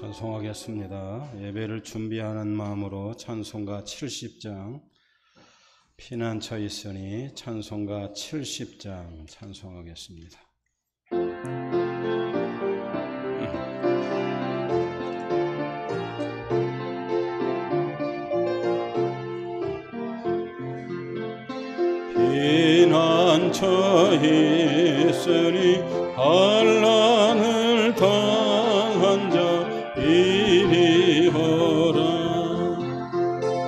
찬송하겠습니다. 예배를 준비하는 마음으로 찬송가 70장 피난처 있으니 찬송가 70장 찬송하겠습니다. 피난처 있으니 환난을 당한 자 이리 오라.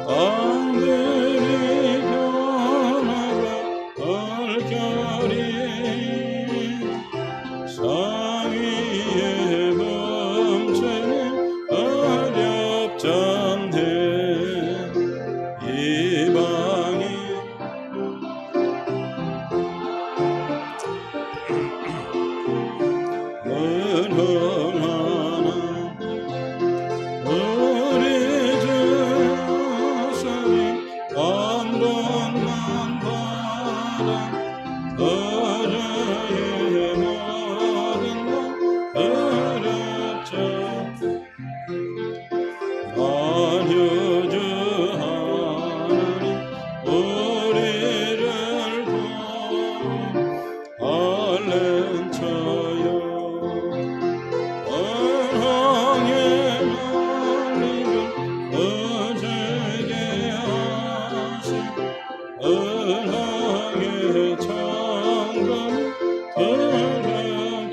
땅들이 변하고 얼결이 상위에 멈추는 어렵잖네. 이방이 은흥하나 우리 주 예수님 한 번만 바라. 어려의 모든 것 어렵죠. 만유주 하나님 우리를 알렌쳐요. 언항의 말림을 어제게 하시 언항의 창검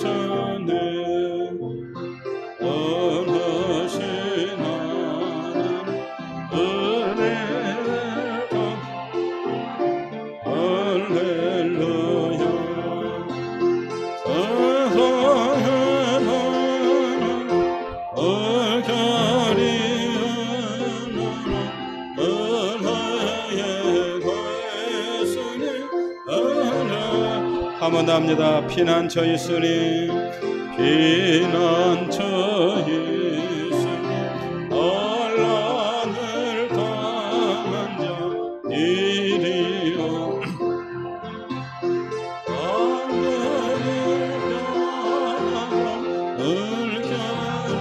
더럽잖네. 원하신 하나님 은혜가 할렐루야. 세상에 얼결이 은혜의 거했으니 한번 합니다. 피난처 있으니 피난처 있으니 환난을 당한 자 이리 오. 땅들이 변하고 얼결이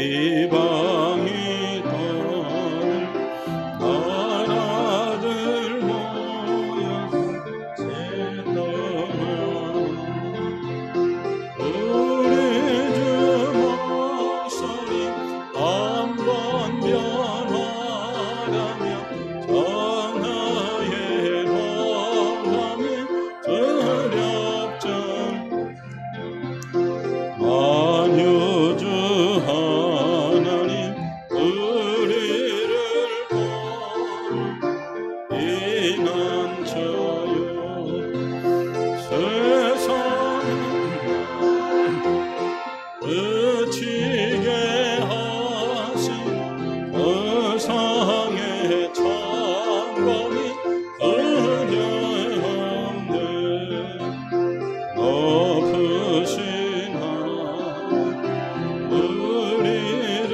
이방이 떠는 나라들 모여서 세떠나 우리 주 목소리 한번 변화하며 전하의 범함이 두렵죠. 만유주 하나님 우리를 피난처요. 세상을 그치게 하신 세상의 창검이 그녀없네. 높으신 우리를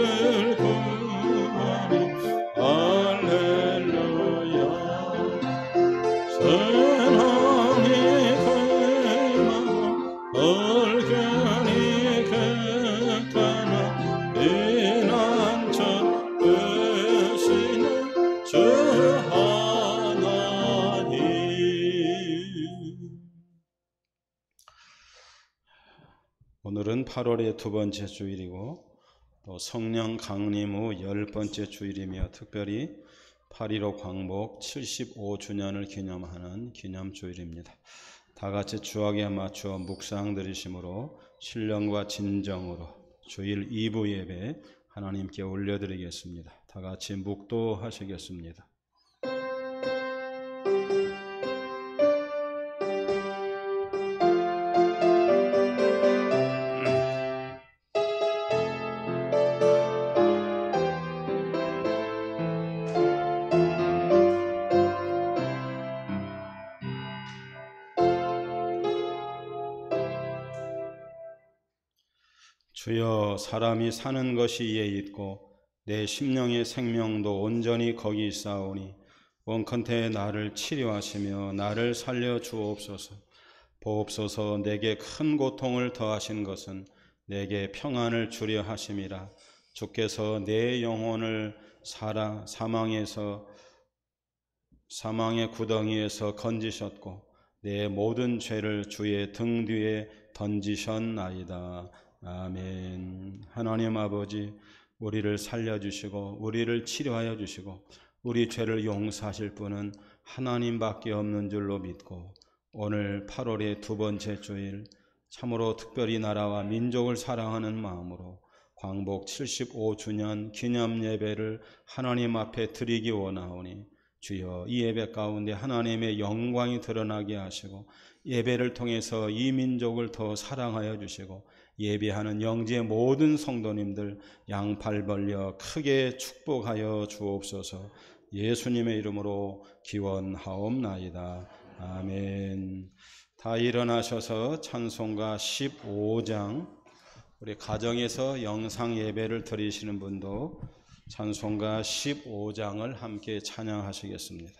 구하니 할렐루야. 선함이 금하고 얼결이 극하나 피난처 되시는 주 하나님. 오늘은 8월의 두 번째 주일이고 또 성령 강림 후 10번째 주일이며 특별히 8.15 광복 75주년을 기념하는 기념주일입니다. 다같이 주학에 맞추어 묵상 드리심으로 신령과 진정으로 주일 2부 예배 하나님께 올려드리겠습니다. 다같이 묵도하시겠습니다. 주여, 사람이 사는 것이 이에 있고 내 심령의 생명도 온전히 거기 있사오니 원컨대 나를 치료하시며 나를 살려 주옵소서. 보옵소서. 내게 큰 고통을 더하신 것은 내게 평안을 주려 하심이라. 주께서 내 영혼을 사망의 구덩이에서 건지셨고 내 모든 죄를 주의 등 뒤에 던지셨나이다. 아멘. 하나님 아버지, 우리를 살려주시고 우리를 치료하여 주시고 우리 죄를 용서하실 분은 하나님밖에 없는 줄로 믿고 오늘 8월의 두 번째 주일 참으로 특별히 나라와 민족을 사랑하는 마음으로 광복 75주년 기념 예배를 하나님 앞에 드리기 원하오니 주여 이 예배 가운데 하나님의 영광이 드러나게 하시고 예배를 통해서 이 민족을 더 사랑하여 주시고 예배하는 영지의 모든 성도님들 양팔 벌려 크게 축복하여 주옵소서. 예수님의 이름으로 기원하옵나이다. 아멘. 다 일어나셔서 찬송가 15장, 우리 가정에서 영상 예배를 드리시는 분도 찬송가 15장을 함께 찬양하시겠습니다.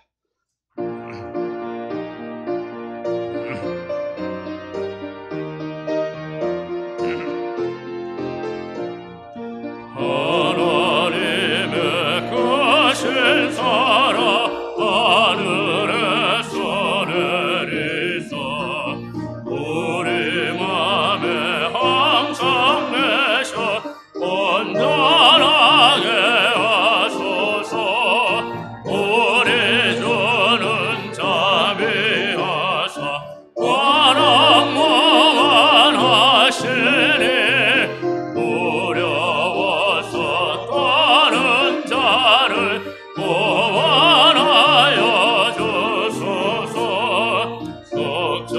하나님의 크신 사랑 하늘에서 내리사 우리 맘에 항상 내셔 온전하게 하소서. 우리 주는 자비하사 완악무한 하시니 두려워서 떠는 자를 구원하여 주소서. 걱정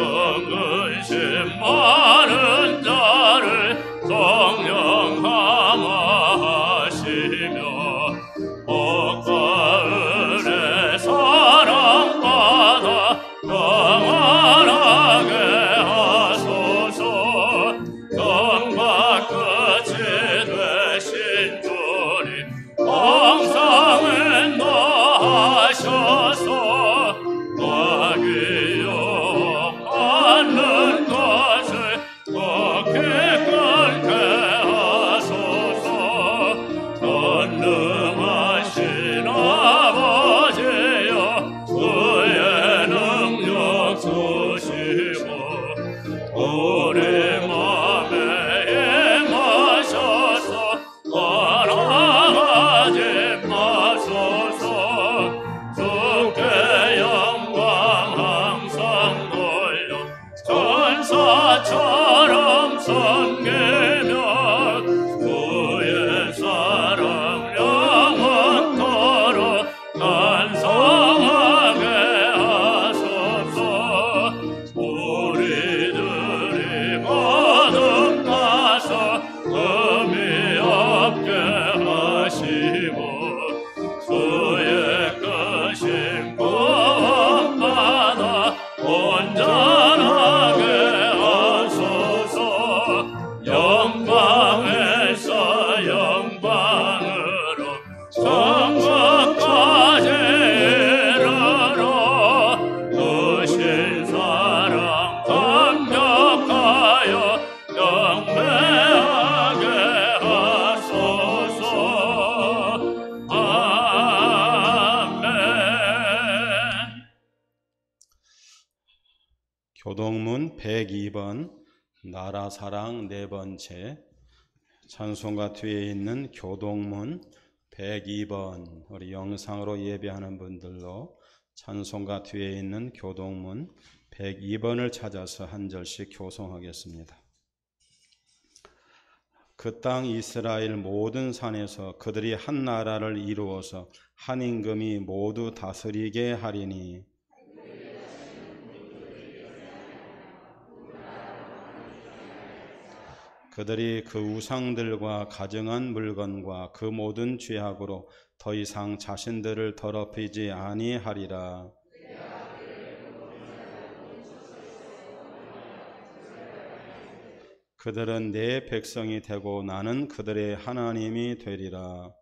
근심 많은 자를 성령 감화하시며 옥가을에 사랑받아 평안하게 하소서. 정과 끝이 되신 주님 항상 인도하셔서 마귀 유혹하는 것을 더 기끌게 하소서. 전능하신 아버지여 주의 능력 주시고 우리 맘에 임하셔서 떠나가지 마소서. 주께 영광 항상 돌려 천사처럼 섬기며 주의 사랑 영원토록 간성하게 하소서. 우리들이 거듭나서 의미 없게 하시고 주의 크신 구원받아 온전하게 하소서. 영광에서 영광으로 천국까지 이르러 크신 사랑 감격하여 영배하게 하소서. 아멘. 교동문 102번 나라사랑 네 번째, 찬송가 뒤에 있는 교동문 102번, 우리 영상으로 예배하는 분들로 찬송가 뒤에 있는 교동문 102번을 찾아서 한 절씩 교송하겠습니다. 그 땅 이스라엘 모든 산에서 그들이 한 나라를 이루어서 한 임금이 모두 다스리게 하리니 그들이 그 우상들과 가증한 물건과 그 모든 죄악으로 더 이상 자신들을 더럽히지 아니하리라. 그들은 내 백성이 되고 나는 그들의 하나님이 되리라.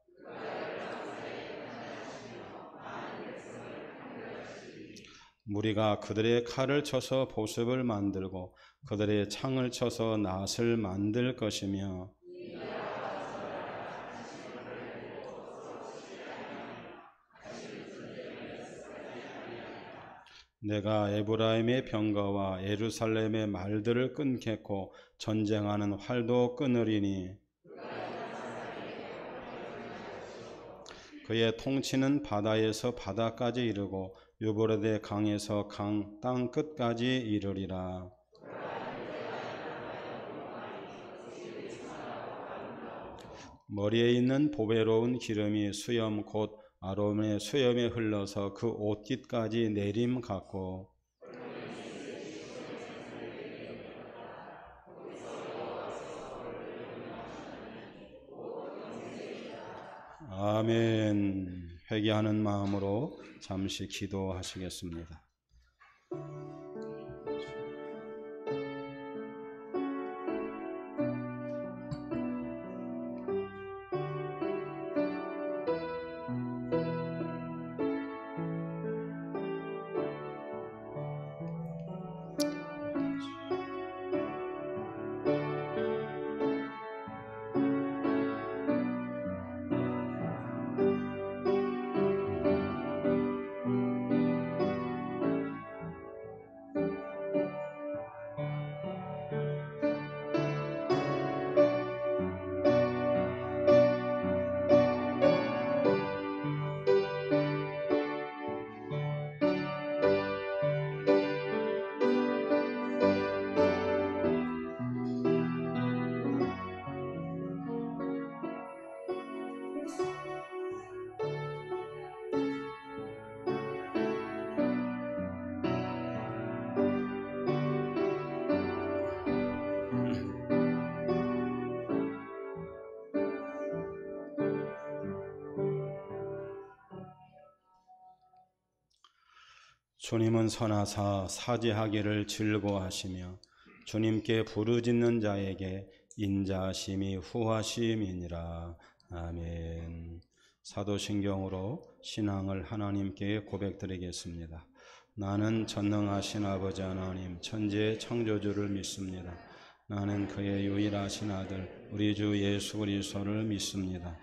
무리가 그들의 칼을 쳐서 보습을 만들고 그들의 창을 쳐서 낫을 만들 것이며 내가 에브라임의 병거와 예루살렘의 말들을 끊겠고 전쟁하는 활도 끊으리니 그의 통치는 바다에서 바다까지 이르고 유브라데 강에서 강 땅 끝까지 이르리라. 머리에 있는 보배로운 기름이 수염 곧 아론의 수염에 흘러서 그 옷깃까지 내림 같고 아멘. 회개하는 마음으로 잠시 기도하시겠습니다. 주님은 선하사 사죄하기를 즐거워하시며 주님께 부르짖는 자에게 인자하심이 후하심이니라. 아멘. 사도신경으로 신앙을 하나님께 고백드리겠습니다. 나는 전능하신 아버지 하나님 천지의 창조주를 믿습니다. 나는 그의 유일하신 아들 우리 주 예수 그리스도를 믿습니다.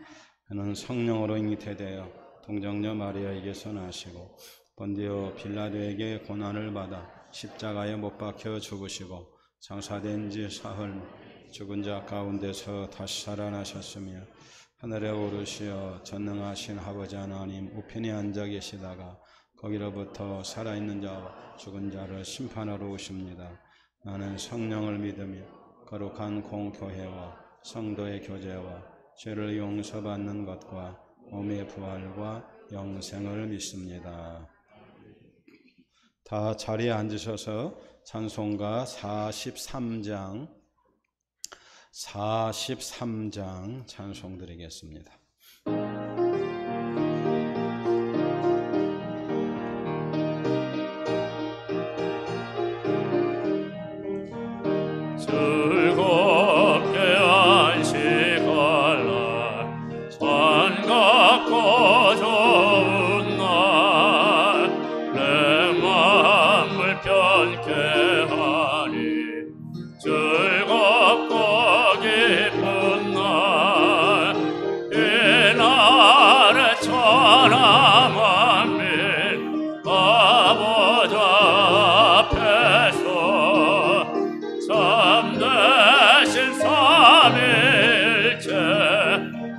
그는 성령으로 잉태되어 동정녀 마리아에게서 나시고 본디오 빌라도에게 고난을 받아 십자가에 못 박혀 죽으시고 장사된 지 사흘 죽은 자 가운데서 다시 살아나셨으며 하늘에 오르시어 전능하신 아버지 하나님 우편에 앉아 계시다가 거기로부터 살아있는 자와 죽은 자를 심판하러 오십니다. 나는 성령을 믿으며 거룩한 공교회와 성도의 교제와 죄를 용서받는 것과 몸의 부활과 영생을 믿습니다. 다 자리에 앉으셔서 찬송가 43장 찬송 드리겠습니다. 즐겁게 안식할 날 반갑고 좋은 날 내 마음을 편케 하니 즐겁고 기쁜 날 이 날에 천하 만민 아버지 앞에서 참되신 삼일째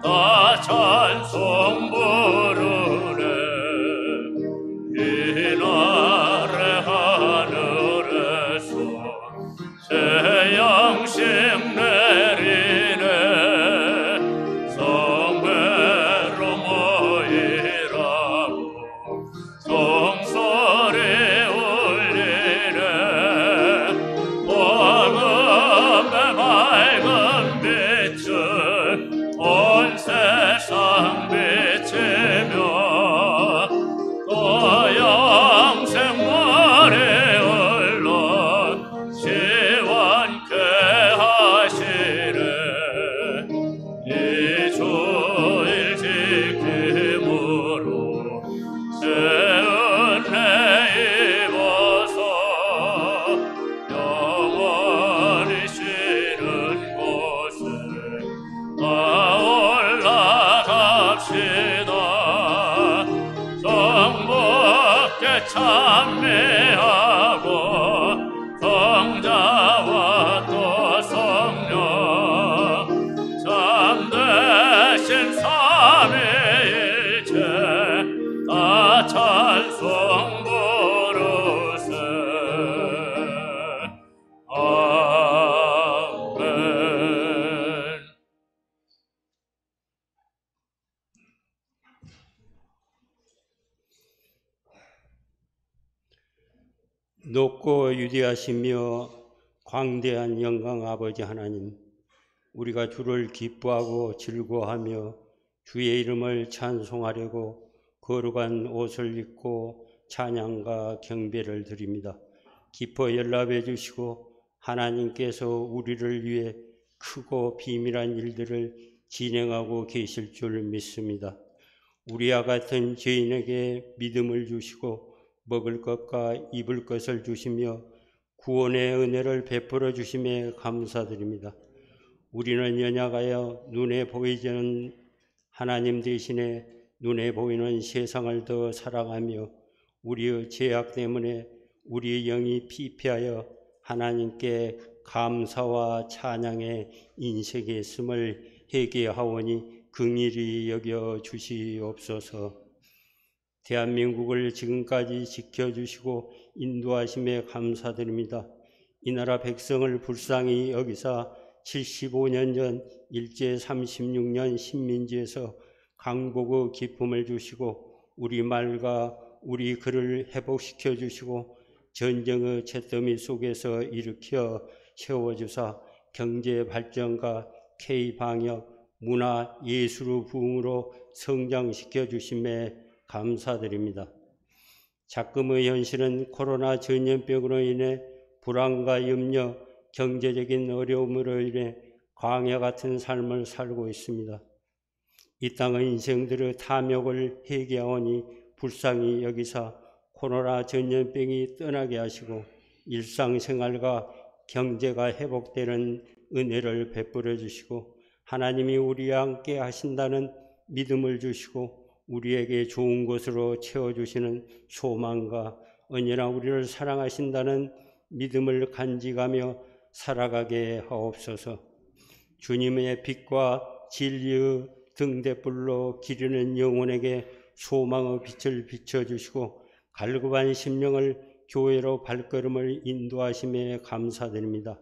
다 찬송 부르네. 이 날에 하늘에서 새 양식 내리네. 성회로 모이라고 종소리 울리네. 복음의 밝은 빛을 온 세상 비치며 또 영생물이 흘러 시원케 성자와 또 성령 참되신 삼위일체 다 찬송 부르세. 아멘. 높고 유대하시며 광대한 영광 아버지 하나님, 우리가 주를 기뻐하고 즐거워하며 주의 이름을 찬송하려고 거룩한 옷을 입고 찬양과 경배를 드립니다. 기뻐 연락해 주시고 하나님께서 우리를 위해 크고 비밀한 일들을 진행하고 계실 줄 믿습니다. 우리와 같은 죄인에게 믿음을 주시고 먹을 것과 입을 것을 주시며 구원의 은혜를 베풀어 주심에 감사드립니다. 우리는 연약하여 눈에 보이지는 하나님 대신에 눈에 보이는 세상을 더 사랑하며 우리의 죄악 때문에 우리의 영이 피폐하여 하나님께 감사와 찬양의 인색에 있음을 회개하오니 긍휼히 여겨 주시옵소서. 대한민국을 지금까지 지켜주시고 인도하심에 감사드립니다. 이 나라 백성을 불쌍히 여기사 75년 전 일제 36년 식민지에서 강복의 기쁨을 주시고 우리 말과 우리 글을 회복시켜 주시고 전쟁의 잿더미 속에서 일으켜 세워주사 경제 발전과 K방역, 문화, 예술의 부흥으로 성장시켜 주심에 감사드립니다. 작금의 현실은 코로나 전염병으로 인해 불안과 염려, 경제적인 어려움으로 인해 광야 같은 삶을 살고 있습니다. 이 땅의 인생들의 탐욕을 회개하오니 불쌍히 여기사 코로나 전염병이 떠나게 하시고 일상생활과 경제가 회복되는 은혜를 베풀어 주시고 하나님이 우리와 함께 하신다는 믿음을 주시고 우리에게 좋은 것으로 채워주시는 소망과 언제나 우리를 사랑하신다는 믿음을 간직하며 살아가게 하옵소서. 주님의 빛과 진리의 등대불로 기르는 영혼에게 소망의 빛을 비춰주시고 갈급한 심령을 교회로 발걸음을 인도하심에 감사드립니다.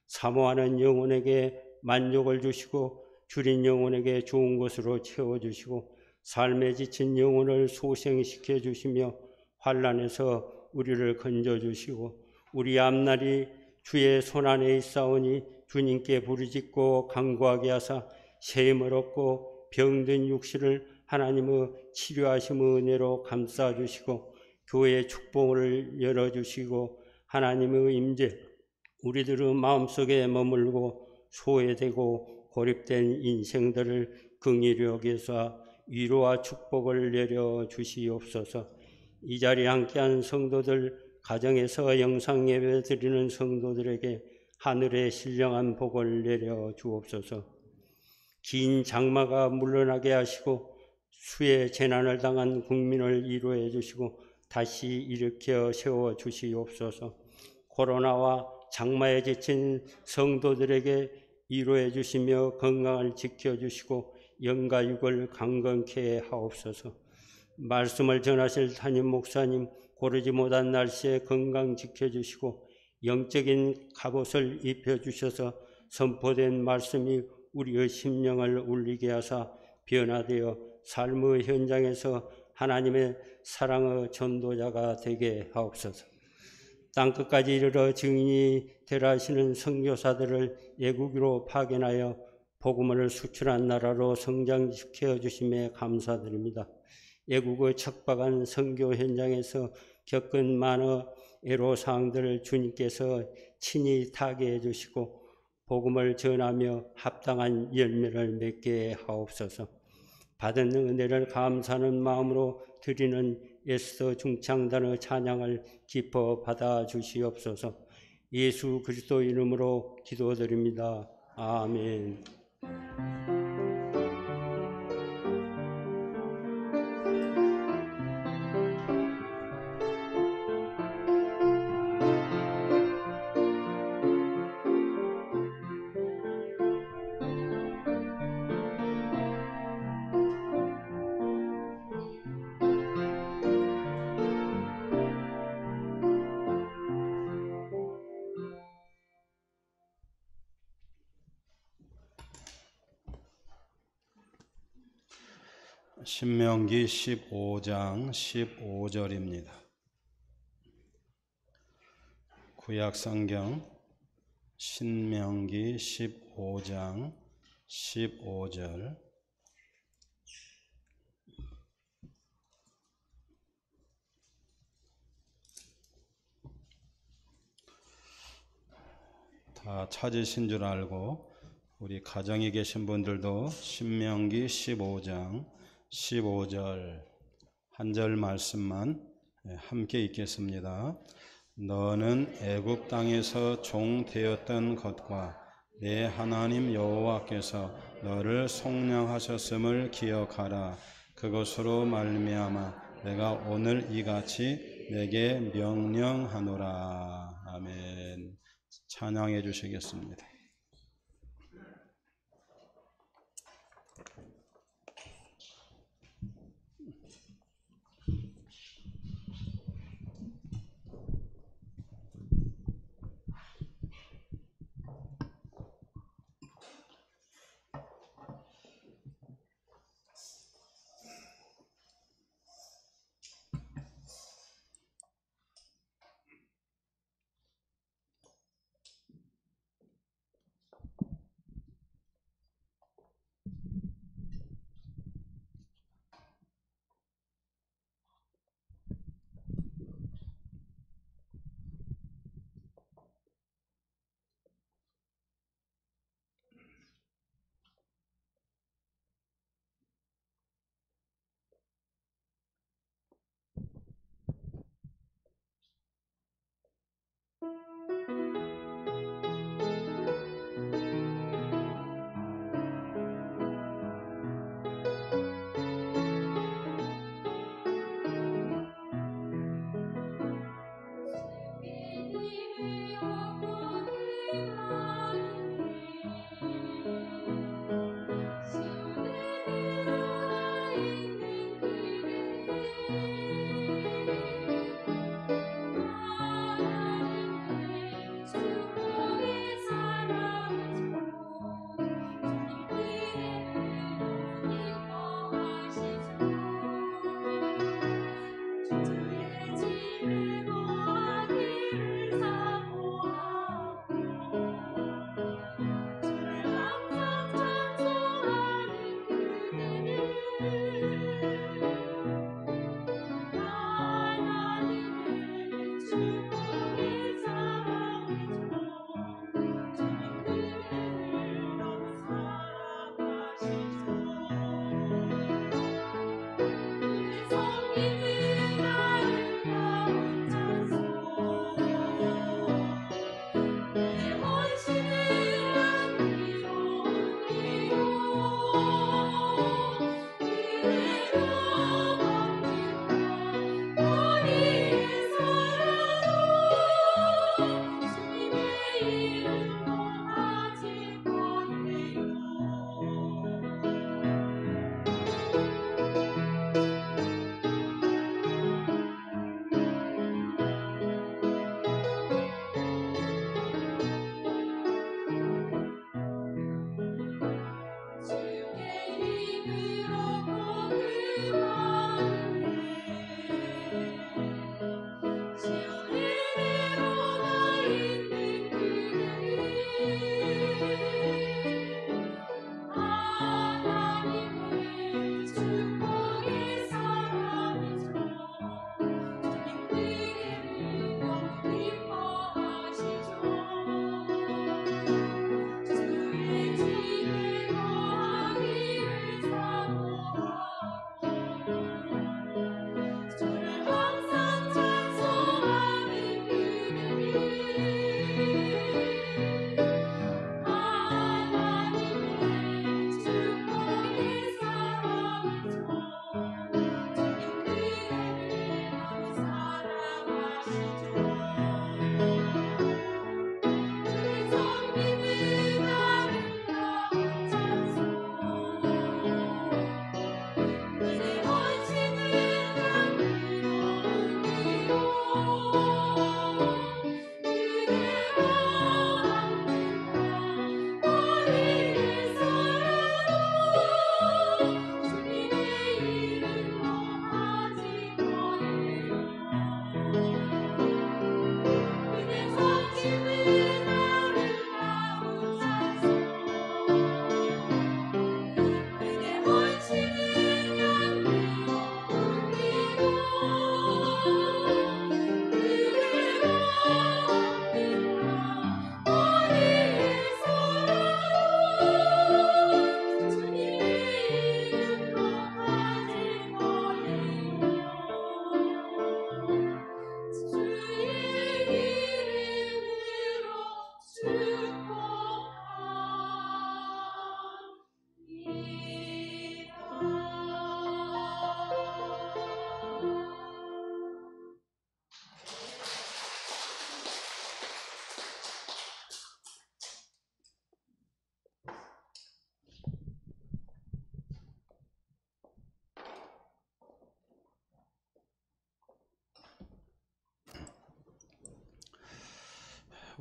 사모하는 영혼에게 만족을 주시고 줄인 영혼에게 좋은 것으로 채워주시고 삶에 지친 영혼을 소생시켜 주시며 환난에서 우리를 건져주시고 우리 앞날이 주의 손안에 있사오니 주님께 부르짖고 간구하게 하사 셈을 얻고 병든 육신을 하나님의 치료하심의 은혜로 감싸주시고 교회의 축복을 열어주시고 하나님의 임재 우리들의 마음속에 머물고 소외되고 고립된 인생들을 긍휼히 여기사 위로와 축복을 내려 주시옵소서. 이 자리에 함께한 성도들, 가정에서 영상 예배 드리는 성도들에게 하늘의 신령한 복을 내려 주옵소서. 긴 장마가 물러나게 하시고 수해 재난을 당한 국민을 위로해 주시고 다시 일으켜 세워 주시옵소서. 코로나와 장마에 지친 성도들에게 위로해 주시며 건강을 지켜주시고 영과 육을 강건케 하옵소서. 말씀을 전하실 담임 목사님 고르지 못한 날씨에 건강 지켜주시고 영적인 갑옷을 입혀주셔서 선포된 말씀이 우리의 심령을 울리게 하사 변화되어 삶의 현장에서 하나님의 사랑의 전도자가 되게 하옵소서. 땅끝까지 이르러 증인이 되라 하시는 선교사들을 애국으로 파견하여 복음을 수출한 나라로 성장시켜 주심에 감사드립니다. 애국의 척박한 선교 현장에서 겪은 많은 애로사항들을 주님께서 친히 타게 해주시고 복음을 전하며 합당한 열매를 맺게 하옵소서. 받은 은혜를 감사하는 마음으로 드리는 에스더 중창단의 찬양을 기뻐 받아 주시옵소서. 예수 그리스도 이름으로 기도드립니다. 아멘. 신명기 15장 15절입니다. 구약성경 신명기 15장 15절. 다 찾으신 줄 알고 우리 가정에 계신 분들도 신명기 15장 15절 한 절 말씀만 함께 읽겠습니다. 너는 애굽 땅에서 종 되었던 것과 내 하나님 여호와께서 너를 속량하셨음을 기억하라. 그것으로 말미암아 내가 오늘 이같이 내게 명령하노라. 아멘. 찬양해 주시겠습니다.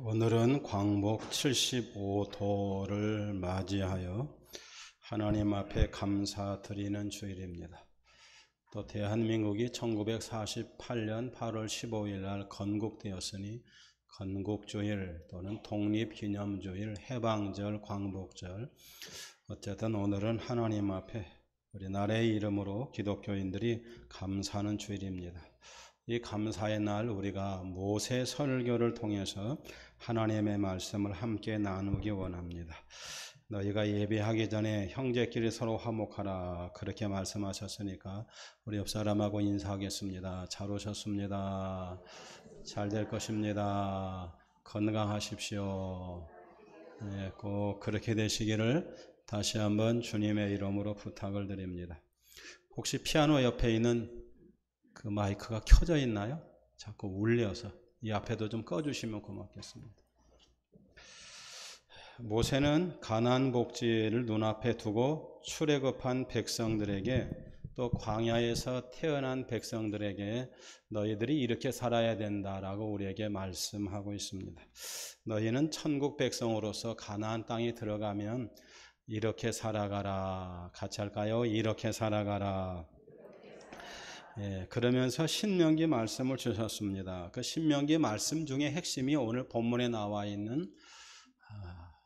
오늘은 광복 75도를 맞이하여 하나님 앞에 감사드리는 주일입니다. 또 대한민국이 1948년 8월 15일 날 건국되었으니 건국주일 또는 독립기념주일, 해방절, 광복절, 어쨌든 오늘은 하나님 앞에 우리나라의 이름으로 기독교인들이 감사하는 주일입니다. 이 감사의 날 우리가 모세 설교를 통해서 하나님의 말씀을 함께 나누기 원합니다. 너희가 예배하기 전에 형제끼리 서로 화목하라 그렇게 말씀하셨으니까 우리 옆 사람하고 인사하겠습니다. 잘 오셨습니다. 잘 될 것입니다. 건강하십시오. 네, 꼭 그렇게 되시기를 다시 한번 주님의 이름으로 부탁을 드립니다. 혹시 피아노 옆에 있는 그 마이크가 켜져 있나요? 자꾸 울려서 이 앞에도 좀 꺼주시면 고맙겠습니다. 모세는 가나안 복지를 눈앞에 두고 출애굽한 백성들에게 또 광야에서 태어난 백성들에게 너희들이 이렇게 살아야 된다라고 우리에게 말씀하고 있습니다. 너희는 천국 백성으로서 가나안 땅에 들어가면 이렇게 살아가라. 같이 할까요? 이렇게 살아가라. 그러면서 신명기 말씀을 주셨습니다. 그 신명기 말씀 중에 핵심이 오늘 본문에 나와 있는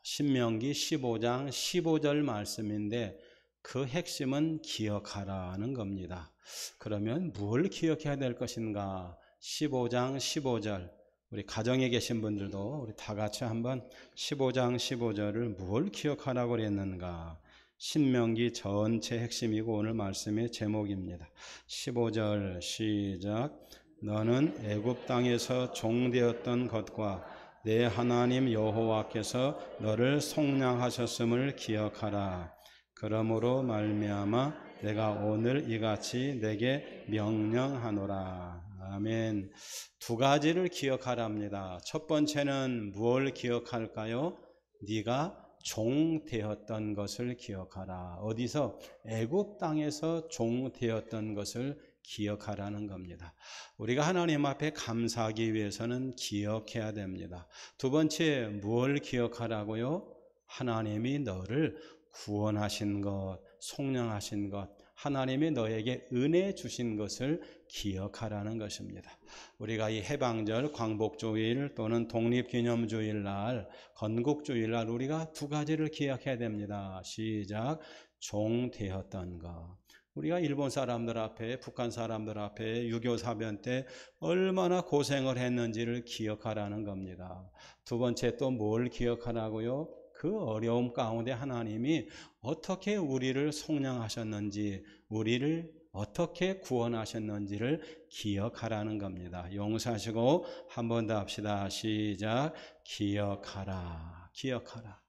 신명기 15장 15절 말씀인데 그 핵심은 기억하라는 겁니다. 그러면 뭘 기억해야 될 것인가? 15장 15절 우리 가정에 계신 분들도 우리 다 같이 한번 15장 15절을 뭘 기억하라고 그랬는가? 신명기 전체 핵심이고 오늘 말씀의 제목입니다. 15절 시작. 너는 애굽 땅에서 종되었던 것과 내 하나님 여호와께서 너를 속량하셨음을 기억하라. 그러므로 말미암아 내가 오늘 이같이 내게 명령하노라. 아멘. 두 가지를 기억하랍니다. 첫 번째는 무엇을 기억할까요? 네가 종 되었던 것을 기억하라. 어디서? 애굽 땅에서 종 되었던 것을 기억하라는 겁니다. 우리가 하나님 앞에 감사하기 위해서는 기억해야 됩니다. 두 번째, 무엇을 기억하라고요? 하나님이 너를 구원하신 것, 속량하신 것, 하나님이 너에게 은혜 주신 것을 기억하라는 것입니다. 우리가 이 해방절, 광복주일 또는 독립기념주일날, 건국주일날 우리가 두 가지를 기억해야 됩니다. 시작. 종 되었던 것. 우리가 일본 사람들 앞에, 북한 사람들 앞에 6.25 사변 때 얼마나 고생을 했는지를 기억하라는 겁니다. 두 번째 또 뭘 기억하라고요? 그 어려움 가운데 하나님이 어떻게 우리를 속량하셨는지, 우리를 어떻게 구원하셨는지를 기억하라는 겁니다. 용서하시고 한 번 더 합시다. 시작. 기억하라. 기억하라.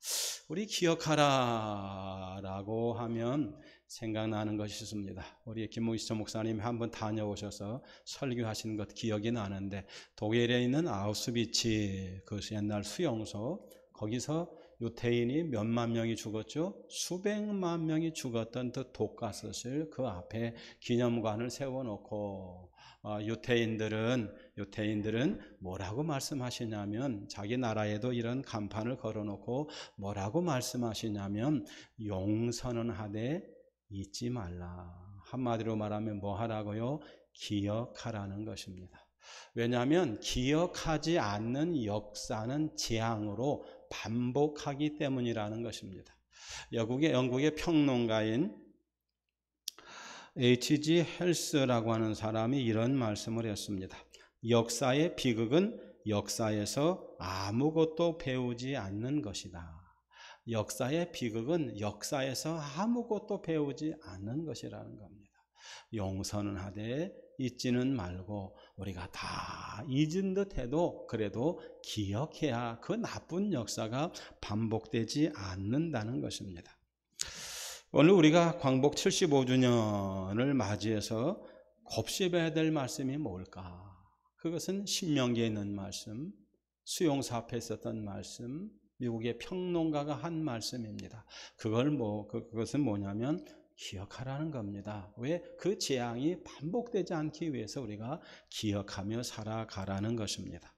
우리 기억하라 라고 하면 생각나는 것이 있습니다. 우리 김무기수 목사님이 한번 다녀오셔서 설교하신 것 기억이 나는데 독일에 있는 아우슈비츠 그 옛날 수용소 거기서 유태인이 몇만 명이 죽었죠? 수백만 명이 죽었던 그 독가스실 그 앞에 기념관을 세워놓고 유태인들은 뭐라고 말씀하시냐면 자기 나라에도 이런 간판을 걸어놓고 뭐라고 말씀하시냐면 용서는 하되 잊지 말라. 한마디로 말하면 뭐 하라고요? 기억하라는 것입니다. 왜냐하면 기억하지 않는 역사는 재앙으로 반복하기 때문이라는 것입니다. 영국의 평론가인 H.G. 헬스라고 하는 사람이 이런 말씀을 했습니다. 역사의 비극은 역사에서 아무것도 배우지 않는 것이다. 역사의 비극은 역사에서 아무것도 배우지 않는 것이라는 겁니다. 용서는 하되 잊지는 말고 우리가 다 잊은 듯 해도 그래도 기억해야 그 나쁜 역사가 반복되지 않는다는 것입니다. 오늘 우리가 광복 75주년을 맞이해서 곱씹어야 될 말씀이 뭘까? 그것은 신명기에 있는 말씀, 수용사 앞에 있었던 말씀, 미국의 평론가가 한 말씀입니다. 그것은 뭐냐면 기억하라는 겁니다. 왜? 그 재앙이 반복되지 않기 위해서 우리가 기억하며 살아가라는 것입니다.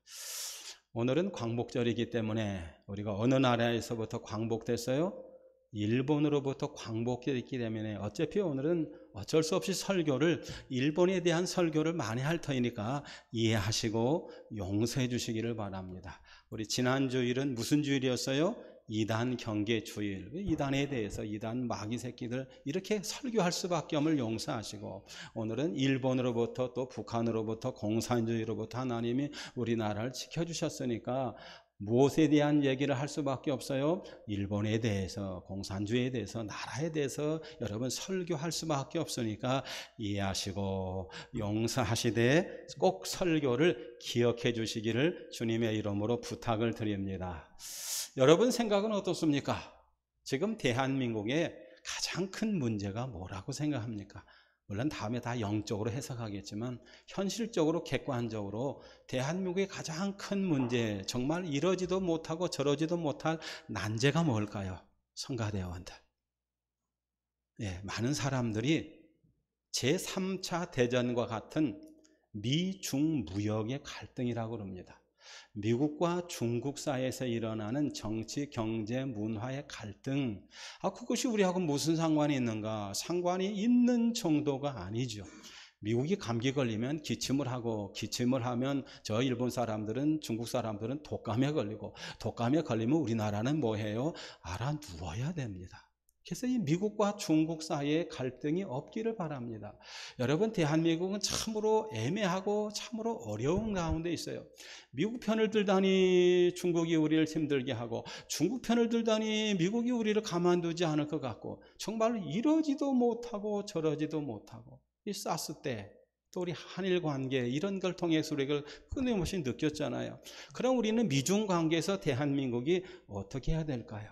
오늘은 광복절이기 때문에 우리가 어느 나라에서부터 광복됐어요? 일본으로부터 광복했기 때문에 어차피 오늘은 어쩔 수 없이 설교를, 일본에 대한 설교를 많이 할 터이니까 이해하시고 용서해 주시기를 바랍니다. 우리 지난 주일은 무슨 주일이었어요? 이단 경계 주일. 이단에 대해서, 이단 마귀 새끼들 이렇게 설교할 수밖에 없음을 용서하시고, 오늘은 일본으로부터 또 북한으로부터 공산주의로부터 하나님이 우리나라를 지켜주셨으니까 무엇에 대한 얘기를 할 수밖에 없어요? 일본에 대해서, 공산주의에 대해서, 나라에 대해서 여러분 설교할 수밖에 없으니까 이해하시고 용서하시되 꼭 설교를 기억해 주시기를 주님의 이름으로 부탁을 드립니다. 여러분 생각은 어떻습니까? 지금 대한민국의 가장 큰 문제가 뭐라고 생각합니까? 물론 다음에 다 영적으로 해석하겠지만 현실적으로 객관적으로 대한민국의 가장 큰 문제, 정말 이러지도 못하고 저러지도 못할 난제가 뭘까요? 성가대원들. 많은 사람들이 제3차 대전과 같은 미중 무역의 갈등이라고 그럽니다. 미국과 중국 사이에서 일어나는 정치, 경제, 문화의 갈등, 그것이 우리하고 무슨 상관이 있는가? 상관이 있는 정도가 아니죠. 미국이 감기 걸리면 기침을 하고, 기침을 하면 저 일본 사람들은, 중국 사람들은 독감에 걸리고, 독감에 걸리면 우리나라는 뭐 해요? 알아 누워야 됩니다. 그래서 이 미국과 중국 사이의 갈등이 없기를 바랍니다. 여러분, 대한민국은 참으로 애매하고 참으로 어려운 가운데 있어요. 미국 편을 들다니 중국이 우리를 힘들게 하고, 중국 편을 들다니 미국이 우리를 가만두지 않을 것 같고, 정말 이러지도 못하고 저러지도 못하고, 이 사스 때 또 우리 한일 관계 이런 걸 통해서 우리가 끊임없이 느꼈잖아요. 그럼 우리는 미중 관계에서 대한민국이 어떻게 해야 될까요?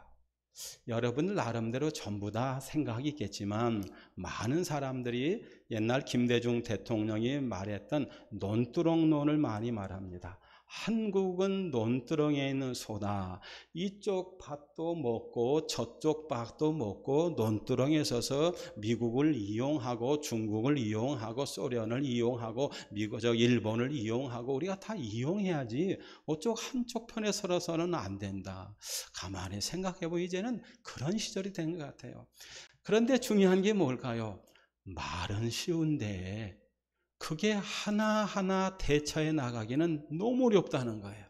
여러분 나름대로 전부 다 생각이 있겠지만 많은 사람들이 옛날 김대중 대통령이 말했던 논두렁론을 많이 말합니다. 한국은 논두렁에 있는 소다. 이쪽 밭도 먹고 저쪽 밭도 먹고 논두렁에 서서 미국을 이용하고 중국을 이용하고 소련을 이용하고 일본을 이용하고 우리가 다 이용해야지 어쪽 한쪽 편에 서서는 안 된다. 가만히 생각해보면 이제는 그런 시절이 된 것 같아요. 그런데 중요한 게 뭘까요? 말은 쉬운데 그게 하나하나 대처해 나가기는 너무 어렵다는 거예요.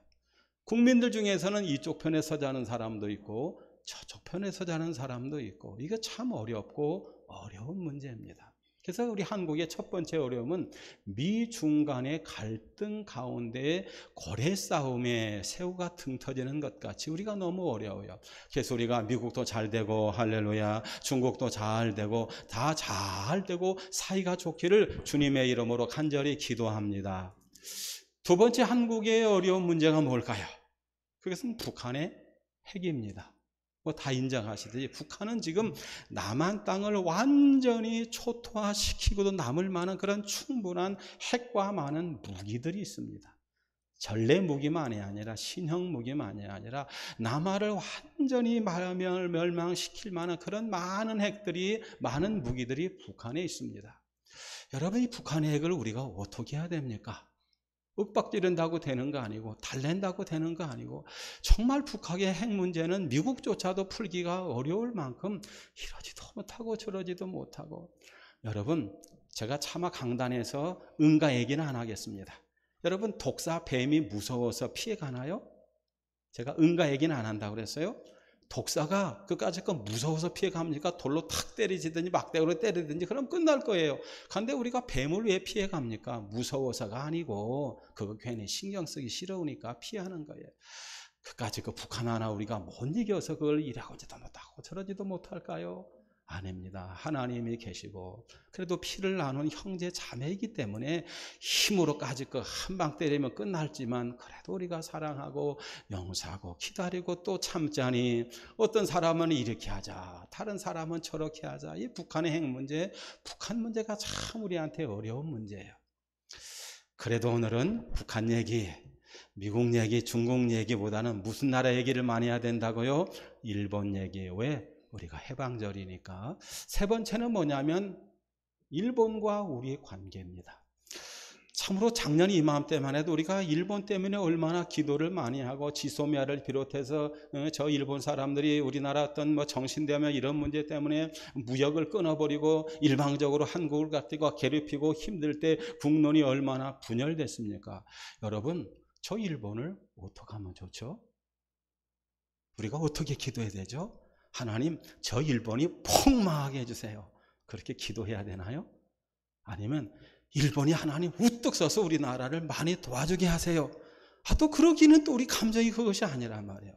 국민들 중에서는 이쪽 편에 서자는 사람도 있고 저쪽 편에 서자는 사람도 있고, 이게 참 어렵고 어려운 문제입니다. 그래서 우리 한국의 첫 번째 어려움은 미중 간의 갈등 가운데 고래 싸움에 새우가 등 터지는 것 같이 우리가 너무 어려워요. 그래서 우리가 미국도 잘 되고 할렐루야, 중국도 잘 되고 다 잘 되고 사이가 좋기를 주님의 이름으로 간절히 기도합니다. 두 번째 한국의 어려운 문제가 뭘까요? 그것은 북한의 핵입니다. 다 인정하시듯이 북한은 지금 남한 땅을 완전히 초토화시키고도 남을 만한 그런 충분한 핵과 많은 무기들이 있습니다. 전래 무기만이 아니라 신형 무기만이 아니라 남한을 완전히 멸망시킬 만한 그런 많은 핵들이, 많은 무기들이 북한에 있습니다. 여러분, 이 북한의 핵을 우리가 어떻게 해야 됩니까? 윽박지른다고 되는 거 아니고 달랜다고 되는 거 아니고, 정말 북한의 핵 문제는 미국조차도 풀기가 어려울 만큼 이러지도 못하고 저러지도 못하고. 여러분, 제가 차마 강단에서 응가 얘기는 안 하겠습니다. 여러분, 독사 뱀이 무서워서 피해가나요? 제가 응가 얘기는 안 한다고 그랬어요. 독사가 그까짓 거 무서워서 피해갑니까? 돌로 탁 때리지든지 막대기로 때리든지 그럼 끝날 거예요. 그런데 우리가 뱀을 왜 피해갑니까? 무서워서가 아니고 그거 괜히 신경 쓰기 싫으니까 피하는 거예요. 그까짓 거 북한 하나 우리가 못 이겨서 그걸 이러지도 못하고 저러지도 못할까요? 아닙니다. 하나님이 계시고 그래도 피를 나눈 형제 자매이기 때문에 힘으로까지 그 한 방 때리면 끝날지만 그래도 우리가 사랑하고 용서하고 기다리고 또 참자니, 어떤 사람은 이렇게 하자, 다른 사람은 저렇게 하자. 이 북한의 핵 문제, 북한 문제가 참 우리한테 어려운 문제예요. 그래도 오늘은 북한 얘기, 미국 얘기, 중국 얘기보다는 무슨 나라 얘기를 많이 해야 된다고요? 일본 얘기. 왜? 우리가 해방절이니까. 세 번째는 뭐냐면 일본과 우리의 관계입니다. 참으로 작년 이맘때만 해도 우리가 일본 때문에 얼마나 기도를 많이 하고 지소미아를 비롯해서 저 일본 사람들이 우리나라 어떤 뭐 정신대면 이런 문제 때문에 무역을 끊어버리고 일방적으로 한국을 갖다가 괴롭히고 힘들 때 국론이 얼마나 분열됐습니까? 여러분, 저 일본을 어떻게 하면 좋죠? 우리가 어떻게 기도해야 되죠? 하나님, 저 일본이 폭망하게 해주세요. 그렇게 기도해야 되나요? 아니면 일본이 하나님 우뚝 서서 우리나라를 많이 도와주게 하세요. 또 그러기는 또 우리 감정이 그것이 아니란 말이에요.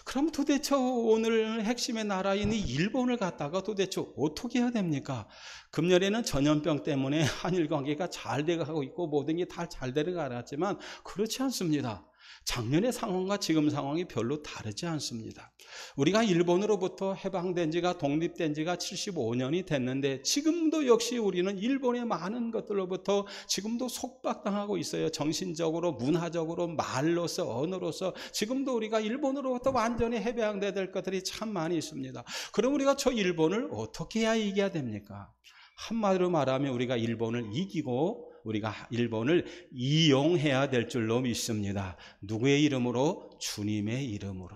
그럼 도대체 오늘 핵심의 나라인 이 일본을 갖다가 도대체 어떻게 해야 됩니까? 금년에는 전염병 때문에 한일 관계가 잘 돼가고 있고 모든 게 다 잘 되어가지만 그렇지 않습니다. 작년의 상황과 지금 상황이 별로 다르지 않습니다. 우리가 일본으로부터 해방된 지가 독립된 지가 75년이 됐는데 지금도 역시 우리는 일본의 많은 것들로부터 지금도 속박당하고 있어요. 정신적으로, 문화적으로, 말로서, 언어로서 지금도 우리가 일본으로부터 완전히 해방돼야 될 것들이 참 많이 있습니다. 그럼 우리가 저 일본을 어떻게 해야 이겨야 됩니까? 한마디로 말하면 우리가 일본을 이기고 우리가 일본을 이용해야 될 줄로 믿습니다. 누구의 이름으로? 주님의 이름으로.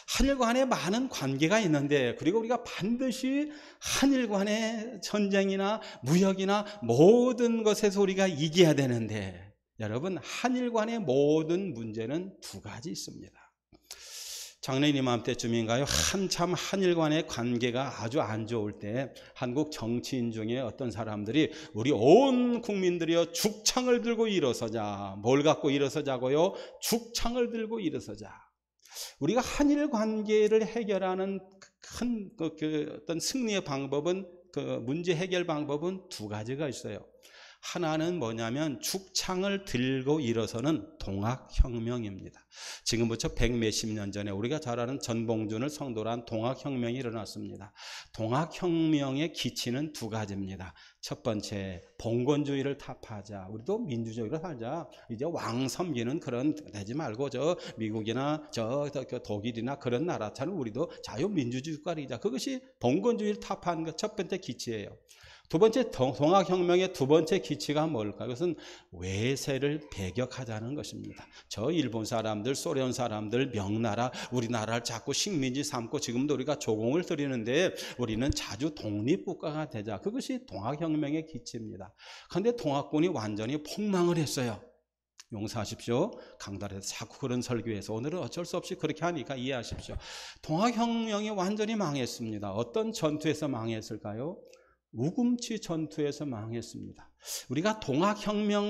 한일 간에 많은 관계가 있는데 그리고 우리가 반드시 한일 간의 전쟁이나 무역이나 모든 것에서 우리가 이겨야 되는데 여러분, 한일 간의 모든 문제는 두 가지 있습니다. 작년 이맘때쯤인가요? 한참 한일 간의 관계가 아주 안 좋을 때 한국 정치인 중에 어떤 사람들이 우리 온 국민들이여 죽창을 들고 일어서자. 뭘 갖고 일어서자고요? 죽창을 들고 일어서자. 우리가 한일 관계를 해결하는 큰 어떤 승리의 방법은 문제 해결 방법은 두 가지가 있어요. 하나는 뭐냐면 죽창을 들고 일어서는 동학혁명입니다. 지금부터 100몇십 년 전에 우리가 잘 아는 전봉준을 성도로 한 동학혁명이 일어났습니다. 동학혁명의 기치는 두 가지입니다. 첫 번째, 봉건주의를 타파하자. 우리도 민주주의로 살자. 이제 왕 섬기는 그런 되지 말고 저 미국이나 저 독일이나 그런 나라처럼 우리도 자유민주주의 국가이자. 그것이 봉건주의를 타파하는 것 첫 번째 기치예요. 두 번째, 동학혁명의 두 번째 기치가 뭘까요? 그것은 외세를 배격하자는 것입니다. 저 일본 사람들, 소련 사람들, 명나라, 우리나라를 자꾸 식민지 삼고 지금도 우리가 조공을 들이는데 우리는 자주 독립국가가 되자. 그것이 동학혁명의 기치입니다. 그런데 동학군이 완전히 폭망을 했어요. 용서하십시오. 강단에서 자꾸 그런 설교해서 오늘은 어쩔 수 없이 그렇게 하니까 이해하십시오. 동학혁명이 완전히 망했습니다. 어떤 전투에서 망했을까요? 우금치 전투에서 망했습니다. 우리가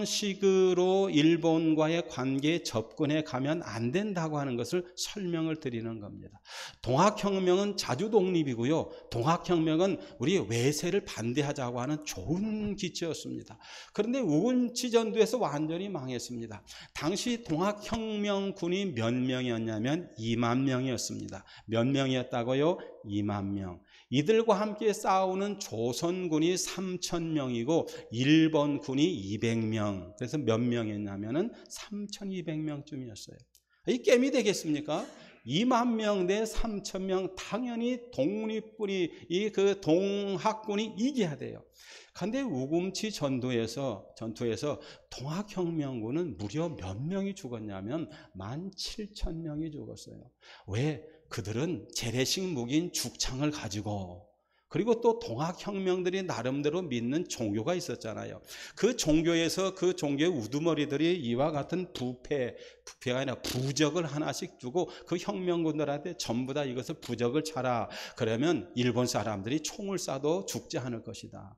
동학혁명식으로 일본과의 관계에 접근해 가면 안 된다고 하는 것을 설명을 드리는 겁니다. 동학혁명은 자주독립이고요. 동학혁명은 우리 외세를 반대하자고 하는 좋은 기치였습니다. 그런데 우금치 전투에서 완전히 망했습니다. 당시 동학혁명군이 몇 명이었냐면 2만 명이었습니다. 몇 명이었다고요? 2만 명. 이들과 함께 싸우는 조선군이 3,000명이고 일본군이 200명. 그래서 몇 명이었냐면은 3,200명쯤이었어요. 이 게임이 되겠습니까? 2만 명 대 3,000명. 당연히 독립군이 그 동학군이 이겨야 돼요. 그런데 우금치 전투에서 동학혁명군은 무려 몇 명이 죽었냐면 17,000명이 죽었어요. 왜? 그들은 재래식 무기인 죽창을 가지고 그리고 또 동학혁명들이 나름대로 믿는 종교가 있었잖아요. 그 종교에서 그 종교의 우두머리들이 이와 같은 부패가 아니라 부적을 하나씩 주고 그 혁명군들한테 전부 다 이것을 부적을 차라. 그러면 일본 사람들이 총을 쏴도 죽지 않을 것이다.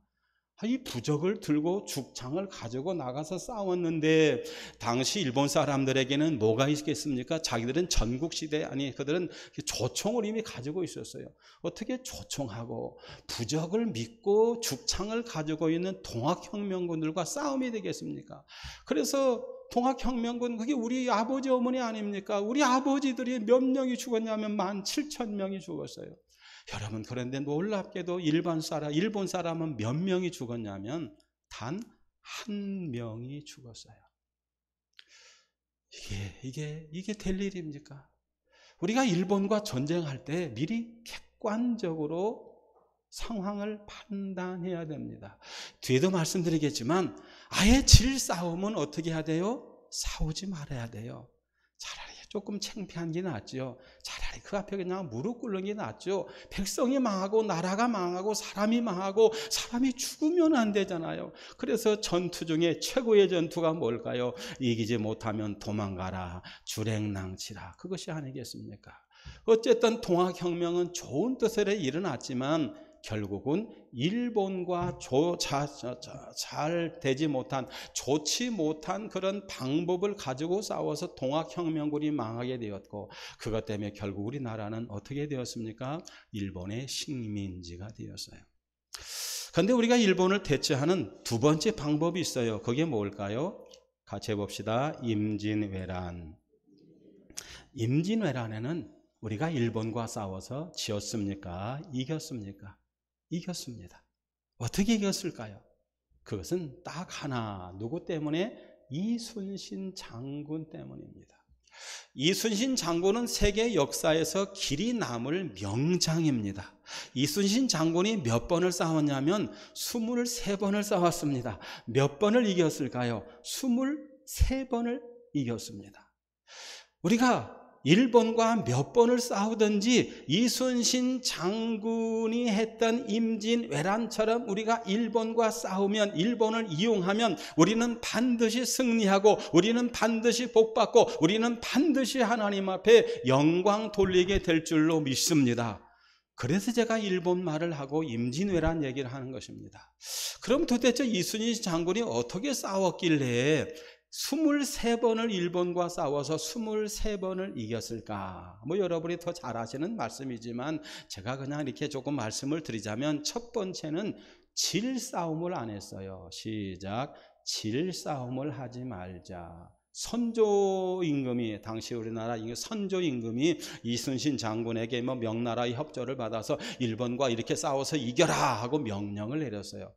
이 부적을 들고 죽창을 가지고 나가서 싸웠는데 당시 일본 사람들에게는 뭐가 있겠습니까? 자기들은 전국시대 그들은 조총을 이미 가지고 있었어요. 어떻게 조총하고 부적을 믿고 죽창을 가지고 있는 동학혁명군들과 싸움이 되겠습니까? 그래서 동학혁명군 그게 우리 아버지 어머니 아닙니까? 우리 아버지들이 몇 명이 죽었냐면 17,000명이 죽었어요. 여러분, 그런데 놀랍게도 일본 사람은 몇 명이 죽었냐면 단 한 명이 죽었어요. 이게 될 일입니까? 우리가 일본과 전쟁할 때 미리 객관적으로 상황을 판단해야 됩니다. 뒤에도 말씀드리겠지만 아예 질 싸움은 어떻게 해야 돼요? 싸우지 말아야 돼요. 차라리 조금 창피한 게 낫죠. 차라리 그 앞에 그냥 무릎 꿇는 게 낫죠. 백성이 망하고 나라가 망하고 사람이 망하고 사람이 죽으면 안 되잖아요. 그래서 전투 중에 최고의 전투가 뭘까요? 이기지 못하면 도망가라, 주랭랑치라. 그것이 아니겠습니까? 어쨌든 동학혁명은 좋은 뜻으로 일어났지만 결국은 일본과 잘 되지 못한, 좋지 못한 그런 방법을 가지고 싸워서 동학혁명군이 망하게 되었고, 그것 때문에 결국 우리나라는 어떻게 되었습니까? 일본의 식민지가 되었어요. 그런데 우리가 일본을 대처하는 두 번째 방법이 있어요. 그게 뭘까요? 같이 해봅시다. 임진왜란. 임진왜란에는 우리가 일본과 싸워서 지었습니까? 이겼습니까? 이겼습니다. 어떻게 이겼을까요? 그것은 딱 하나, 누구 때문에? 이순신 장군 때문입니다. 이순신 장군은 세계 역사에서 길이 남을 명장입니다. 이순신 장군이 몇 번을 싸웠냐면 23번을 싸웠습니다. 몇 번을 이겼을까요? 23번을 이겼습니다. 우리가 일본과 몇 번을 싸우든지 이순신 장군이 했던 임진왜란처럼 우리가 일본과 싸우면, 일본을 이용하면 우리는 반드시 승리하고, 우리는 반드시 복받고, 우리는 반드시 하나님 앞에 영광 돌리게 될 줄로 믿습니다. 그래서 제가 일본 말을 하고 임진왜란 얘기를 하는 것입니다. 그럼 도대체 이순신 장군이 어떻게 싸웠길래 23번을 일본과 싸워서 23번을 이겼을까? 여러분이 더 잘 아시는 말씀이지만 제가 그냥 이렇게 조금 말씀을 드리자면, 첫 번째는 질 싸움을 안 했어요. 시작. 질 싸움을 하지 말자. 선조 임금이, 당시 우리나라 선조 임금이 이순신 장군에게 명나라의 협조를 받아서 일본과 이렇게 싸워서 이겨라 하고 명령을 내렸어요.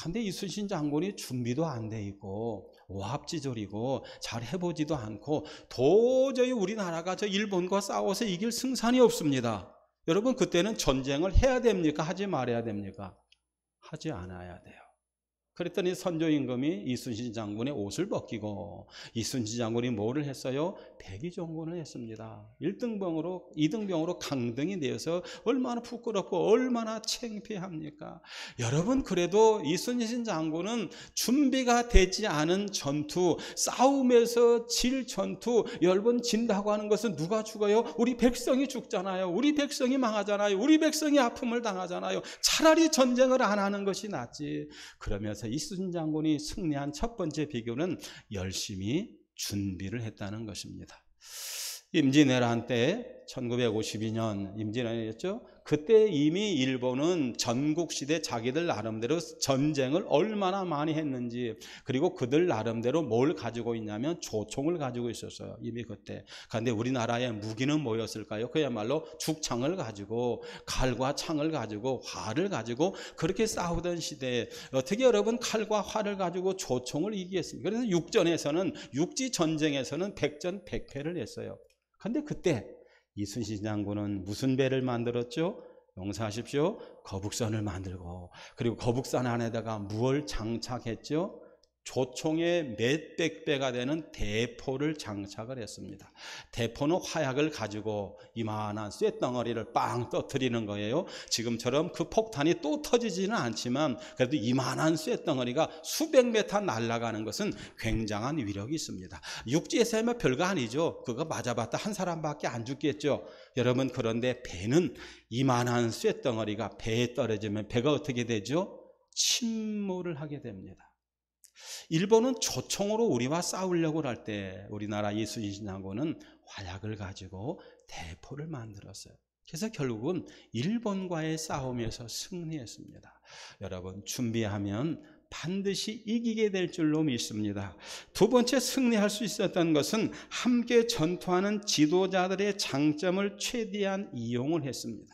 근데 이순신 장군이 준비도 안 돼 있고 오합지졸이고 잘 해보지도 않고 도저히 우리나라가 저 일본과 싸워서 이길 승산이 없습니다. 여러분, 그때는 전쟁을 해야 됩니까? 하지 말아야 됩니까? 하지 않아야 돼요. 그랬더니 선조 임금이 이순신 장군의 옷을 벗기고, 이순신 장군이 뭐를 했어요? 백의종군을 했습니다. 1등병으로 2등병으로 강등이 되어서 얼마나 부끄럽고 얼마나 창피합니까? 여러분, 그래도 이순신 장군은 준비가 되지 않은 전투, 싸움에서 질 전투, 여러분, 진다고 하는 것은 누가 죽어요? 우리 백성이 죽잖아요. 우리 백성이 망하잖아요. 우리 백성이 아픔을 당하잖아요. 차라리 전쟁을 안 하는 것이 낫지. 그러면서 이순신 장군이 승리한 첫 번째 비결은 열심히 준비를 했다는 것입니다. 임진왜란 때 1952년 임진왜란이었죠. 그때 이미 일본은 전국시대 자기들 나름대로 전쟁을 얼마나 많이 했는지, 그리고 그들 나름대로 뭘 가지고 있냐면 조총을 가지고 있었어요. 이미 그때. 그런데 우리나라의 무기는 뭐였을까요? 그야말로 죽창을 가지고, 칼과 창을 가지고, 활을 가지고 그렇게 싸우던 시대에 어떻게 여러분 칼과 활을 가지고 조총을 이기겠습니까? 그래서 육지 전쟁에서는 백전백패를 했어요. 그런데 그때 이순신 장군은 무슨 배를 만들었죠? 용서하십시오. 거북선을 만들고, 그리고 거북선 안에다가 무엇을 장착했죠? 조총의 몇백 배가 되는 대포를 장착을 했습니다. 대포는 화약을 가지고 이만한 쇳덩어리를 빵 터뜨리는 거예요. 지금처럼 그 폭탄이 또 터지지는 않지만 그래도 이만한 쇳덩어리가 수백 메타 날아가는 것은 굉장한 위력이 있습니다. 육지에서 하면 별거 아니죠. 그거 맞아봤다 한 사람밖에 안 죽겠죠. 여러분, 그런데 배는 이만한 쇳덩어리가 배에 떨어지면 배가 어떻게 되죠? 침몰을 하게 됩니다. 일본은 조총으로 우리와 싸우려고 할 때 우리나라 이순신 장군은 화약을 가지고 대포를 만들었어요. 그래서 결국은 일본과의 싸움에서 승리했습니다. 여러분, 준비하면 반드시 이기게 될 줄로 믿습니다. 두 번째, 승리할 수 있었던 것은 함께 전투하는 지도자들의 장점을 최대한 이용을 했습니다.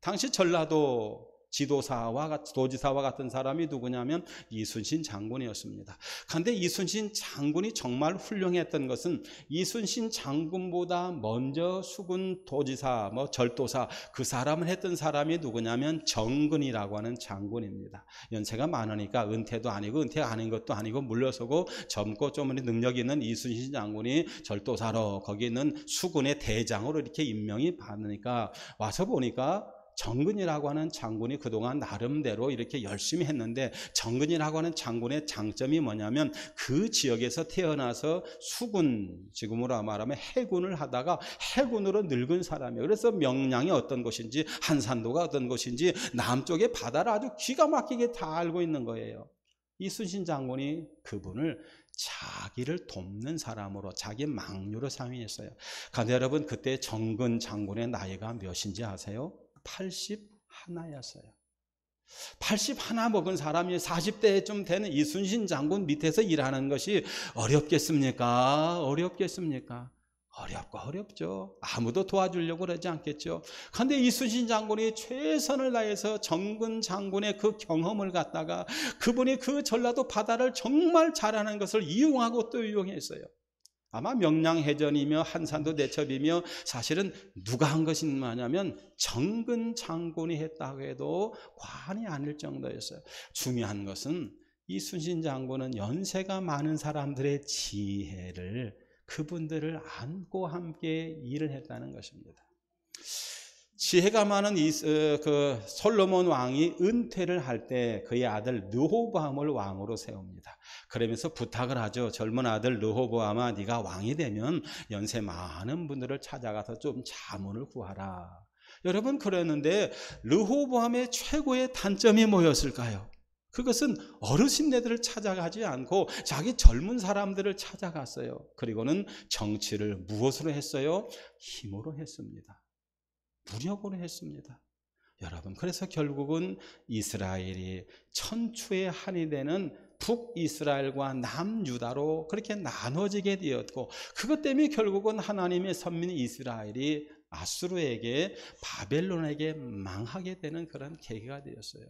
당시 전라도 지도사와 도지사와 같은 사람이 누구냐면 이순신 장군이었습니다. 그런데 이순신 장군이 정말 훌륭했던 것은 이순신 장군보다 먼저 수군 도지사, 절도사 그 사람을 했던 사람이 누구냐면 정근이라고 하는 장군입니다. 연세가 많으니까 은퇴도 아니고 은퇴가 아닌 것도 아니고 물러서고 젊고 좀 능력 있는 이순신 장군이 절도사로 거기 있는 수군의 대장으로 이렇게 임명이 받으니까 와서 보니까 정근이라고 하는 장군이 그동안 나름대로 이렇게 열심히 했는데, 정근이라고 하는 장군의 장점이 뭐냐면 그 지역에서 태어나서 수군, 지금으로 말하면 해군을 하다가 해군으로 늙은 사람이에요. 그래서 명량이 어떤 곳인지, 한산도가 어떤 곳인지, 남쪽의 바다를 아주 기가 막히게 다 알고 있는 거예요. 이순신 장군이 그분을 자기를 돕는 사람으로, 자기 막류로 사용했어요. 그런데 여러분, 그때 정근 장군의 나이가 몇인지 아세요? 81였어요. 81 먹은 사람이 40대쯤 되는 이순신 장군 밑에서 일하는 것이 어렵겠습니까? 어렵겠습니까? 어렵고 어렵죠. 아무도 도와주려고 그러지 않겠죠. 그런데 이순신 장군이 최선을 다해서 정근 장군의 그 경험을 갖다가 그분이 그 전라도 바다를 정말 잘하는 것을 이용하고 또 이용했어요. 아마 명량해전이며 한산도 대첩이며 사실은 누가 한 것이 뭐냐면 정근 장군이 했다고 해도 과언이 아닐 정도였어요. 중요한 것은 이순신 장군은 연세가 많은 사람들의 지혜를, 그분들을 안고 함께 일을 했다는 것입니다. 지혜가 많은 솔로몬 왕이 은퇴를 할 때 그의 아들 르호보암을 왕으로 세웁니다. 그러면서 부탁을 하죠. 젊은 아들 르호보암아, 네가 왕이 되면 연세 많은 분들을 찾아가서 좀 자문을 구하라. 여러분, 그랬는데 르호보암의 최고의 단점이 뭐였을까요? 그것은 어르신네들을 찾아가지 않고 자기 젊은 사람들을 찾아갔어요. 그리고는 정치를 무엇으로 했어요? 힘으로 했습니다. 무력으로 했습니다. 여러분, 그래서 결국은 이스라엘이 천추의 한이 되는 북이스라엘과 남유다로 그렇게 나눠지게 되었고, 그것 때문에 결국은 하나님의 선민 이스라엘이 아수르에게, 바벨론에게 망하게 되는 그런 계기가 되었어요.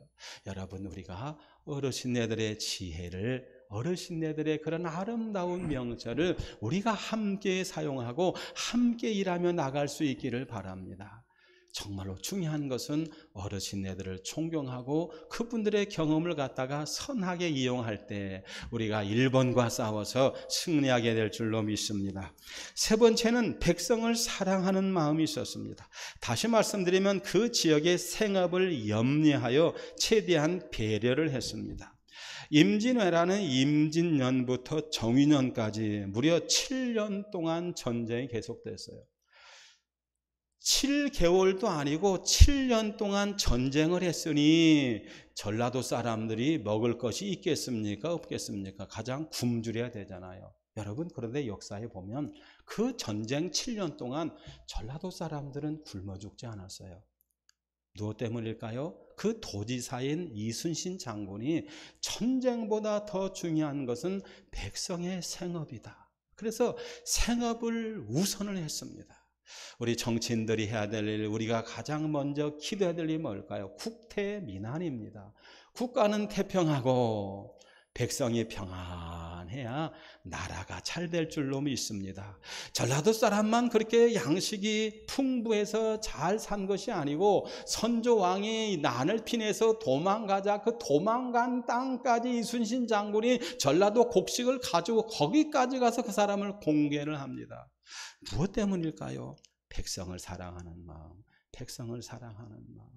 여러분, 우리가 어르신네들의 지혜를, 어르신네들의 그런 아름다운 명절을 우리가 함께 사용하고 함께 일하며 나갈 수 있기를 바랍니다. 정말로 중요한 것은 어르신네들을 존경하고 그분들의 경험을 갖다가 선하게 이용할 때 우리가 일본과 싸워서 승리하게 될 줄로 믿습니다. 세 번째는 백성을 사랑하는 마음이 있었습니다. 다시 말씀드리면 그 지역의 생업을 염려하여 최대한 배려를 했습니다. 임진왜란은 임진년부터 정유년까지 무려 7년 동안 전쟁이 계속됐어요. 7개월도 아니고 7년 동안 전쟁을 했으니 전라도 사람들이 먹을 것이 있겠습니까? 없겠습니까? 가장 굶주려야 되잖아요. 여러분, 그런데 역사에 보면 그 전쟁 7년 동안 전라도 사람들은 굶어 죽지 않았어요. 무엇 때문일까요? 그 도지사인 이순신 장군이 전쟁보다 더 중요한 것은 백성의 생업이다. 그래서 생업을 우선을 했습니다. 우리 정치인들이 해야 될 일, 우리가 가장 먼저 기도해야 될 일이 뭘까요? 국태민안입니다. 국가는 태평하고 백성이 평안해야 나라가 잘 될 줄로 믿습니다. 전라도 사람만 그렇게 양식이 풍부해서 잘 산 것이 아니고 선조왕이 난을 피내서 도망가자 그 도망간 땅까지 이순신 장군이 전라도 곡식을 가지고 거기까지 가서 그 사람을 공개를 합니다. 무엇 때문일까요? 백성을 사랑하는 마음, 백성을 사랑하는 마음.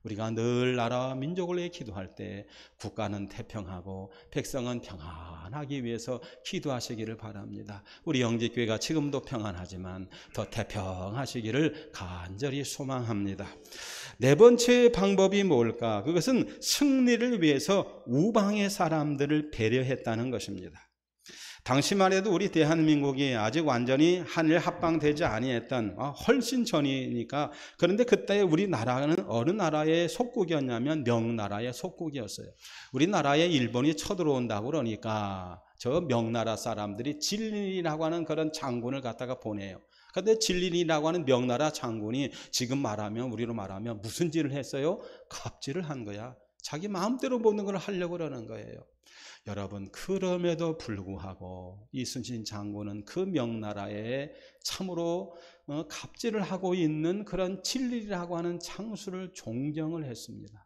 우리가 늘 나라와 민족을 위해 기도할 때 국가는 태평하고 백성은 평안하기 위해서 기도하시기를 바랍니다. 우리 영지교회가 지금도 평안하지만 더 태평하시기를 간절히 소망합니다. 네 번째 방법이 뭘까? 그것은 승리를 위해서 우방의 사람들을 배려했다는 것입니다. 당시만 해도 우리 대한민국이 아직 완전히 한일 합방되지 아니했던 훨씬 전이니까, 그런데 그때 우리나라는 어느 나라의 속국이었냐면 명나라의 속국이었어요. 우리나라에 일본이 쳐들어온다고 그러니까 저 명나라 사람들이 진리라고 하는 그런 장군을 갖다가 보내요. 그런데 진린이라고 하는 명나라 장군이 지금 말하면, 우리로 말하면 무슨 짓을 했어요? 갑질을 한 거야. 자기 마음대로 모든 걸 하려고 그러는 거예요. 여러분, 그럼에도 불구하고 이순신 장군은 그 명나라에 참으로 갑질을 하고 있는 그런 진리라고 하는 장수를 존경을 했습니다.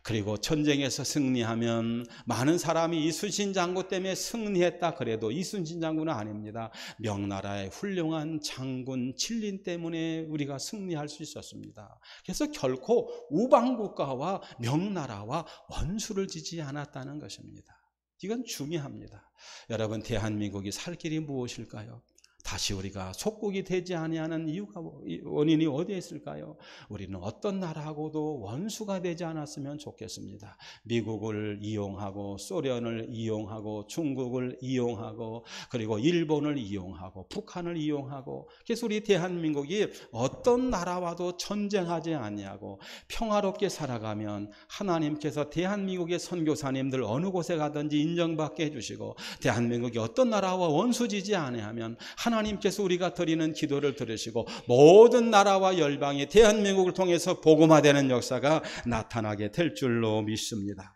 그리고 전쟁에서 승리하면 많은 사람이 이순신 장군 때문에 승리했다 그래도 이순신 장군은 아닙니다. 명나라의 훌륭한 장군 진린 때문에 우리가 승리할 수 있었습니다. 그래서 결코 우방국가와 명나라와 원수를 지지 않았다는 것입니다. 이건 중요합니다. 여러분, 대한민국이 살 길이 무엇일까요? 다시 우리가 속국이 되지 아니하는 이유가, 원인이 어디에 있을까요? 우리는 어떤 나라하고도 원수가 되지 않았으면 좋겠습니다. 미국을 이용하고 소련을 이용하고 중국을 이용하고 그리고 일본을 이용하고 북한을 이용하고, 그래서 우리 대한민국이 어떤 나라와도 전쟁하지 아니하고 평화롭게 살아가면 하나님께서 대한민국의 선교사님들 어느 곳에 가든지 인정받게 해주시고, 대한민국이 어떤 나라와 원수지지 아니하면 하나님께서 우리가 드리는 기도를 들으시고 모든 나라와 열방이 대한민국을 통해서 복음화되는 역사가 나타나게 될 줄로 믿습니다.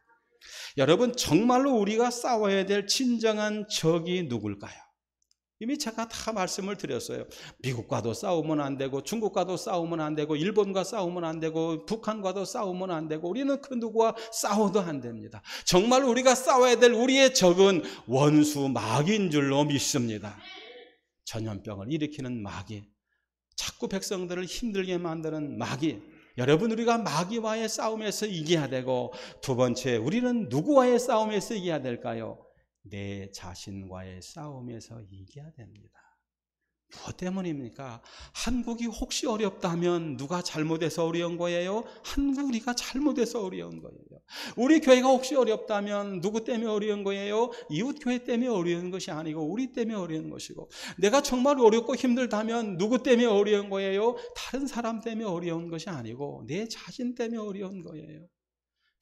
여러분, 정말로 우리가 싸워야 될 진정한 적이 누굴까요? 이미 제가 다 말씀을 드렸어요. 미국과도 싸우면 안 되고 중국과도 싸우면 안 되고 일본과 싸우면 안 되고 북한과도 싸우면 안 되고 우리는 그 누구와 싸워도 안 됩니다. 정말 우리가 싸워야 될 우리의 적은 원수 마귀인 줄로 믿습니다. 전염병을 일으키는 마귀, 자꾸 백성들을 힘들게 만드는 마귀. 여러분, 우리가 마귀와의 싸움에서 이겨야 되고, 두 번째, 우리는 누구와의 싸움에서 이겨야 될까요? 내 자신과의 싸움에서 이겨야 됩니다. 무엇 때문입니까? 한국이 혹시 어렵다면 누가 잘못해서 어려운 거예요? 우리가 잘못해서 어려운 거예요. 우리 교회가 혹시 어렵다면 누구 때문에 어려운 거예요? 이웃교회 때문에 어려운 것이 아니고 우리 때문에 어려운 것이고, 내가 정말 어렵고 힘들다면 누구 때문에 어려운 거예요? 다른 사람 때문에 어려운 것이 아니고 내 자신 때문에 어려운 거예요.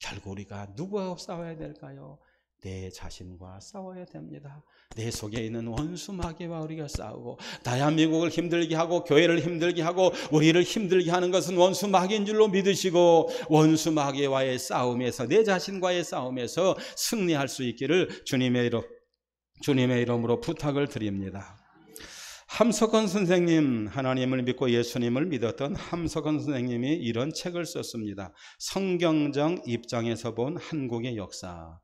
결국 우리가 누구와 싸워야 될까요? 내 자신과 싸워야 됩니다. 내 속에 있는 원수 마귀와 우리가 싸우고, 대한민국을 힘들게 하고 교회를 힘들게 하고 우리를 힘들게 하는 것은 원수 마귀인 줄로 믿으시고, 원수 마귀와의 싸움에서, 내 자신과의 싸움에서 승리할 수 있기를 주님의 이름으로 부탁을 드립니다. 함석헌 선생님, 하나님을 믿고 예수님을 믿었던 함석헌 선생님이 이런 책을 썼습니다. 성경적 입장에서 본 한국의 역사.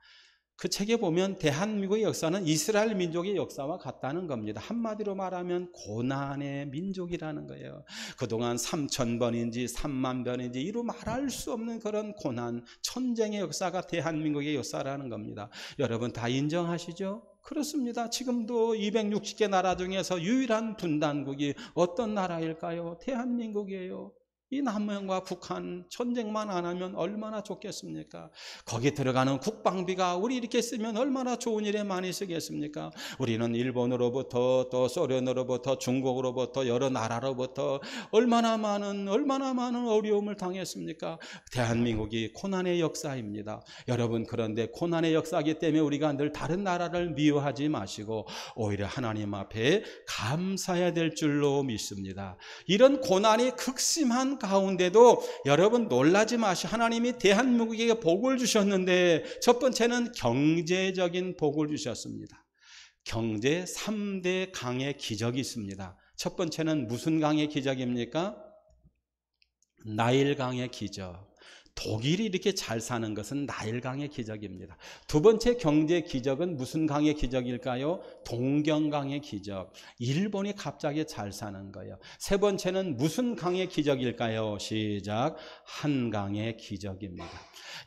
그 책에 보면 대한민국의 역사는 이스라엘 민족의 역사와 같다는 겁니다. 한마디로 말하면 고난의 민족이라는 거예요. 그동안 3,000번인지 3만 번인지 이루 말할 수 없는 그런 고난, 전쟁의 역사가 대한민국의 역사라는 겁니다. 여러분 다 인정하시죠? 그렇습니다. 지금도 260개 나라 중에서 유일한 분단국이 어떤 나라일까요? 대한민국이에요. 이 남한과 북한 전쟁만 안 하면 얼마나 좋겠습니까? 거기 들어가는 국방비가 우리 이렇게 쓰면 얼마나 좋은 일에 많이 쓰겠습니까? 우리는 일본으로부터 또 소련으로부터 중국으로부터 여러 나라로부터 얼마나 많은 어려움을 당했습니까? 대한민국이 고난의 역사입니다. 여러분, 그런데 고난의 역사이기 때문에 우리가 늘 다른 나라를 미워하지 마시고 오히려 하나님 앞에 감사해야 될 줄로 믿습니다. 이런 고난이 극심한 가운데도 여러분 놀라지 마시고, 하나님이 대한민국에게 복을 주셨는데 첫 번째는 경제적인 복을 주셨습니다. 경제 3대 강의 기적이 있습니다. 첫 번째는 무슨 강의 기적입니까? 나일강의 기적. 독일이 이렇게 잘 사는 것은 나일강의 기적입니다. 두 번째 경제 기적은 무슨 강의 기적일까요? 동경강의 기적. 일본이 갑자기 잘 사는 거예요. 세 번째는 무슨 강의 기적일까요? 시작. 한강의 기적입니다.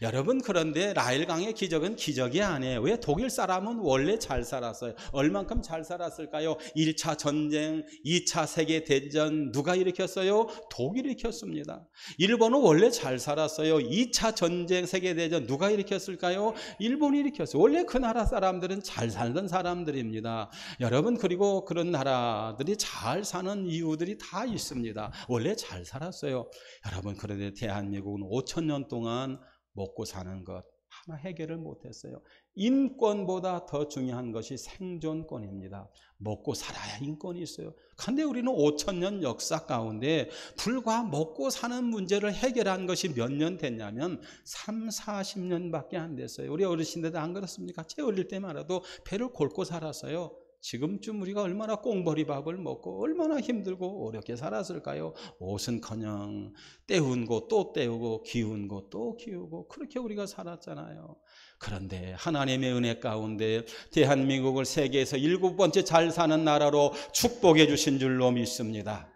여러분, 그런데 나일강의 기적은 기적이 아니에요. 왜? 독일 사람은 원래 잘 살았어요. 얼만큼 잘 살았을까요? 1차 전쟁, 2차 세계대전 누가 일으켰어요? 독일이 일으켰습니다. 일본은 원래 잘 살았어요. 2차 전쟁, 세계대전 누가 일으켰을까요? 일본이 일으켰어요. 원래 그 나라 사람들은 잘 살던 사람들입니다. 여러분, 그리고 그런 나라들이 잘 사는 이유들이 다 있습니다. 원래 잘 살았어요. 여러분, 그런데 대한민국은 5,000년 동안 먹고 사는 것 하나 해결을 못했어요. 인권보다 더 중요한 것이 생존권입니다. 먹고 살아야 인권이 있어요. 그런데 우리는 5,000년 역사 가운데 불과 먹고 사는 문제를 해결한 것이 몇 년 됐냐면 3, 40년밖에 안 됐어요. 우리 어르신들도 안 그렇습니까? 제 어릴 때만 해도 배를 골고 살았어요. 지금쯤 우리가 얼마나 꽁보리밥을 먹고 얼마나 힘들고 어렵게 살았을까요? 옷은커녕 때운 거 또 때우고 기운 거 또 기우고 그렇게 우리가 살았잖아요. 그런데 하나님의 은혜 가운데 대한민국을 세계에서 7번째 잘 사는 나라로 축복해 주신 줄로 믿습니다.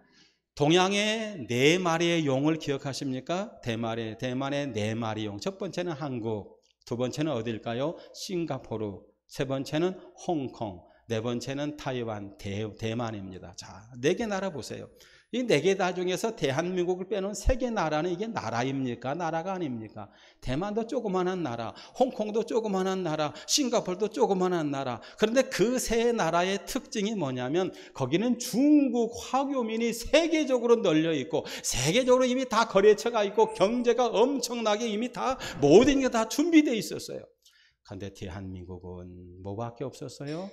동양의 4마리의 용을 기억하십니까? 대만의 4마리 용. 첫 번째는 한국, 두 번째는 어딜까요? 싱가포르, 세 번째는 홍콩, 네 번째는 타이완, 대만입니다. 자, 4개 나라 보세요. 이 4개 나라 중에서 대한민국을 빼놓은 3개 나라는 이게 나라입니까? 나라가 아닙니까? 대만도 조그만한 나라, 홍콩도 조그만한 나라, 싱가포르도 조그만한 나라. 그런데 그 3 나라의 특징이 뭐냐면 거기는 중국 화교민이 세계적으로 널려 있고 세계적으로 이미 다 거래처가 있고 경제가 엄청나게 이미 다 모든 게 다 준비되어 있었어요. 그런데 대한민국은 뭐밖에 없었어요?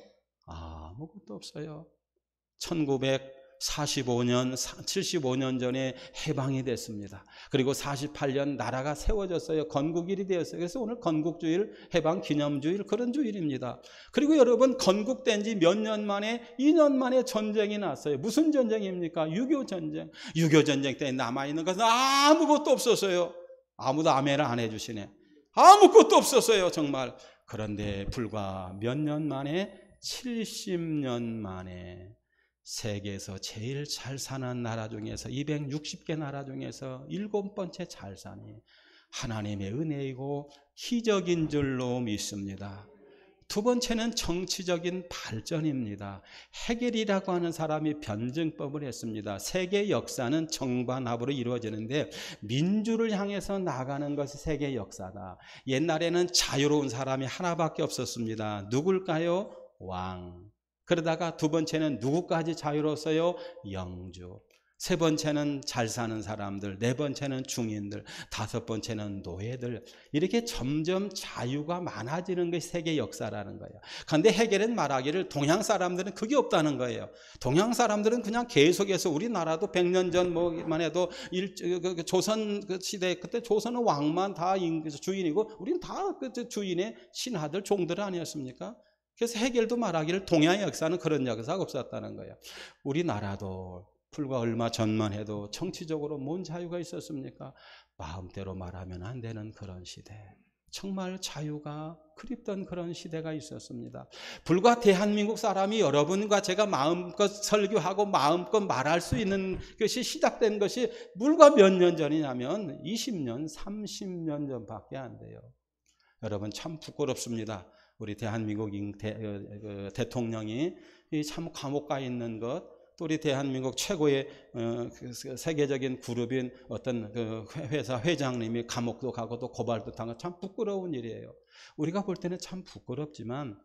아무것도 없어요. 1945년, 75년 전에 해방이 됐습니다. 그리고 48년 나라가 세워졌어요. 건국일이 되었어요. 그래서 오늘 건국주일, 해방기념주일 그런 주일입니다. 그리고 여러분 건국된 지 몇 년 만에 2년 만에 전쟁이 났어요. 무슨 전쟁입니까? 6.25전쟁. 6.25전쟁 때 남아있는 것은 아무것도 없었어요. 아무도 아멘을 안 해주시네. 아무것도 없었어요 정말. 그런데 불과 몇 년 만에 70년 만에 세계에서 제일 잘 사는 나라 중에서 260개 나라 중에서 7번째 잘 사니 하나님의 은혜이고 기적인 줄로 믿습니다. 두 번째는 정치적인 발전입니다. 헤겔이라고 하는 사람이 변증법을 했습니다. 세계 역사는 정반합으로 이루어지는데 민주를 향해서 나가는 것이 세계 역사다. 옛날에는 자유로운 사람이 하나밖에 없었습니다. 누굴까요? 왕. 그러다가 두 번째는 누구까지 자유로웠어요? 영주. 세 번째는 잘 사는 사람들, 네 번째는 중인들, 다섯 번째는 노예들. 이렇게 점점 자유가 많아지는 것이 세계 역사라는 거예요. 그런데 헤겔은 말하기를 동양 사람들은 그게 없다는 거예요. 동양 사람들은 그냥 계속해서 우리나라도 100년 전만 해도 조선 시대 그때 조선은 왕만 다 주인이고 우리는 다 주인의 신하들, 종들 아니었습니까? 그래서 헤겔도 말하기를 동양의 역사는 그런 역사가 없었다는 거예요. 우리나라도 불과 얼마 전만 해도 정치적으로 뭔 자유가 있었습니까? 마음대로 말하면 안 되는 그런 시대. 정말 자유가 그립던 그런 시대가 있었습니다. 불과 대한민국 사람이 여러분과 제가 마음껏 설교하고 마음껏 말할 수 있는 것이 시작된 것이 불과 몇 년 전이냐면 20년, 30년 전밖에 안 돼요. 여러분 참 부끄럽습니다. 우리 대한민국 대통령이 참 감옥 가 있는 것, 또 우리 대한민국 최고의 세계적인 그룹인 어떤 그 회사 회장님이 감옥도 가고 또 고발도 당하고 참 부끄러운 일이에요. 우리가 볼 때는 참 부끄럽지만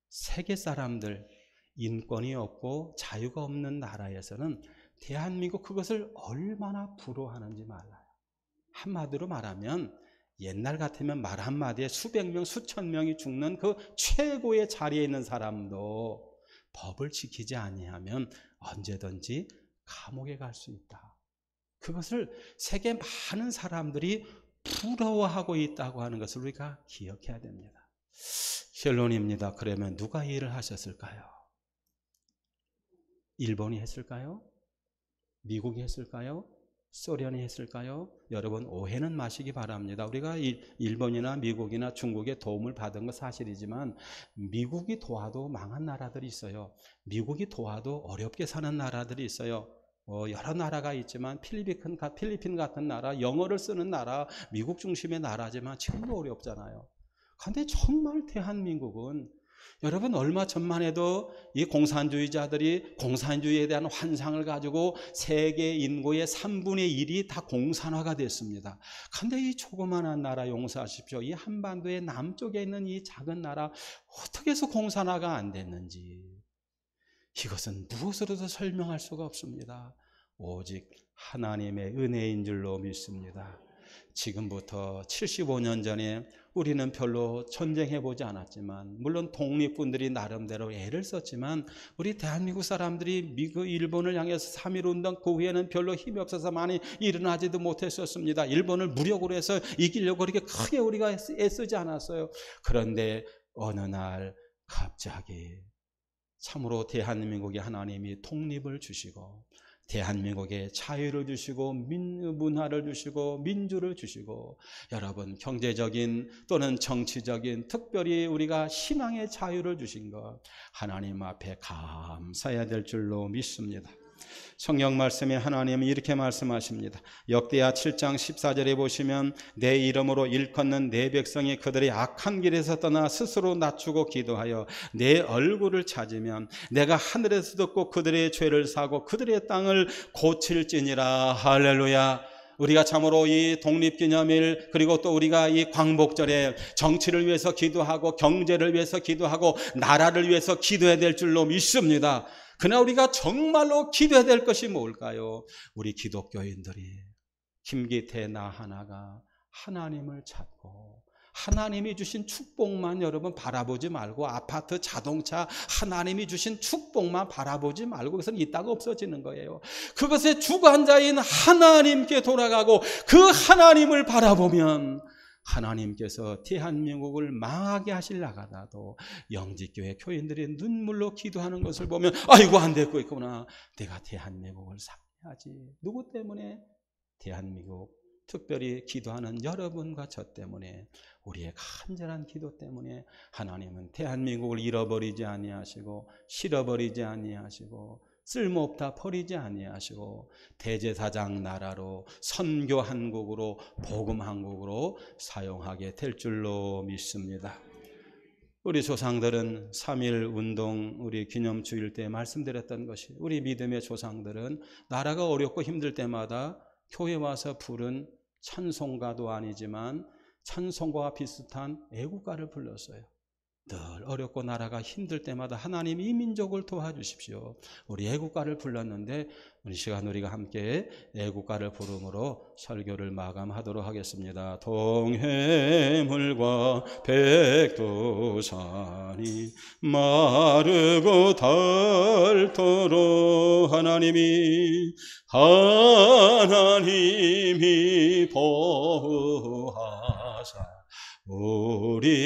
세계 사람들 인권이 없고 자유가 없는 나라에서는 대한민국 그것을 얼마나 부러워하는지 몰라요. 한마디로 말하면 옛날 같으면 말 한마디에 수백 명, 수천 명이 죽는 그 최고의 자리에 있는 사람도 법을 지키지 아니하면 언제든지 감옥에 갈 수 있다. 그것을 세계 많은 사람들이 부러워하고 있다고 하는 것을 우리가 기억해야 됩니다. 결론입니다. 그러면 누가 이 일을 하셨을까요? 일본이 했을까요? 미국이 했을까요? 소련이 했을까요? 여러분 오해는 마시기 바랍니다. 우리가 일본이나 미국이나 중국의 도움을 받은 건 사실이지만 미국이 도와도 망한 나라들이 있어요. 미국이 도와도 어렵게 사는 나라들이 있어요. 여러 나라가 있지만 필리핀 같은 나라, 영어를 쓰는 나라, 미국 중심의 나라지만 지금도 어렵잖아요. 그런데 정말 대한민국은 여러분 얼마 전만 해도 이 공산주의자들이 공산주의에 대한 환상을 가지고 세계 인구의 3분의 1이 다 공산화가 됐습니다. 그런데 이 조그마한 나라 용서하십시오. 이 한반도의 남쪽에 있는 이 작은 나라 어떻게 해서 공산화가 안 됐는지 이것은 무엇으로도 설명할 수가 없습니다. 오직 하나님의 은혜인 줄로 믿습니다. 지금부터 75년 전에 우리는 별로 전쟁해보지 않았지만, 물론 독립군들이 나름대로 애를 썼지만, 우리 대한민국 사람들이 미국, 일본을 향해서 3.1운동 그 후에는 별로 힘이 없어서 많이 일어나지도 못했었습니다. 일본을 무력으로 해서 이기려고 그렇게 크게 우리가 애쓰지 않았어요. 그런데 어느 날 갑자기 참으로 대한민국에 하나님이 독립을 주시고, 대한민국에 자유를 주시고, 문화를 주시고, 민주를 주시고, 여러분 경제적인 또는 정치적인, 특별히 우리가 신앙의 자유를 주신 것, 하나님 앞에 감사해야 될 줄로 믿습니다. 성경 말씀에 하나님이 이렇게 말씀하십니다. 역대하 7장 14절에 보시면, 내 이름으로 일컫는 내 백성이 그들의 악한 길에서 떠나 스스로 낮추고 기도하여 내 얼굴을 찾으면 내가 하늘에서 듣고 그들의 죄를 사고 그들의 땅을 고칠지니라. 할렐루야. 우리가 참으로 이 독립기념일, 그리고 또 우리가 이 광복절에 정치를 위해서 기도하고 경제를 위해서 기도하고 나라를 위해서 기도해야 될 줄로 믿습니다. 그러나 우리가 정말로 기도해야 될 것이 뭘까요? 우리 기독교인들이 김기태 나 하나가 하나님을 찾고, 하나님이 주신 축복만 여러분 바라보지 말고, 아파트, 자동차, 하나님이 주신 축복만 바라보지 말고, 그것은 있다가 없어지는 거예요. 그것의 주관자인 하나님께 돌아가고 그 하나님을 바라보면 하나님께서 대한민국을 망하게 하시려 하다도 영직교회 교인들이 눈물로 기도하는 것을 보면, 아이고 안 되고 있구나, 내가 대한민국을 살려야지. 누구 때문에? 대한민국, 특별히 기도하는 여러분과 저 때문에, 우리의 간절한 기도 때문에 하나님은 대한민국을 잃어버리지 아니하시고, 실어버리지 아니하시고, 쓸모없다 버리지 아니하시고, 대제사장 나라로, 선교 한국으로, 복음 한국으로 사용하게 될 줄로 믿습니다. 우리 조상들은 3.1 운동, 우리 기념주일 때 말씀드렸던 것이, 우리 믿음의 조상들은 나라가 어렵고 힘들 때마다 교회 와서 부른 찬송가도 아니지만 찬송가와 비슷한 애국가를 불렀어요. 늘 어렵고 나라가 힘들 때마다 하나님 이 민족을 도와주십시오. 우리 애국가를 불렀는데, 이 시간 우리가 함께 애국가를 부름으로 설교를 마감하도록 하겠습니다. 동해물과 백두산이 마르고 닳도록 하나님이 보호하사 우리나라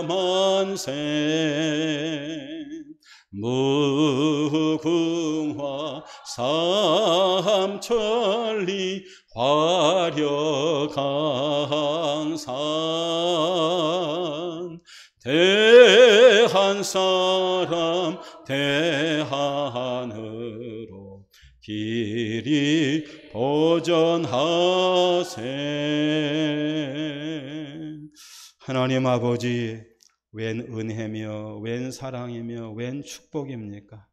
만세, 무궁화 삼천리 화려강산, 대한 사람 대한으로 길이 보전하세. 하나님 아버지, 웬 은혜며 웬 사랑이며 웬 축복입니까?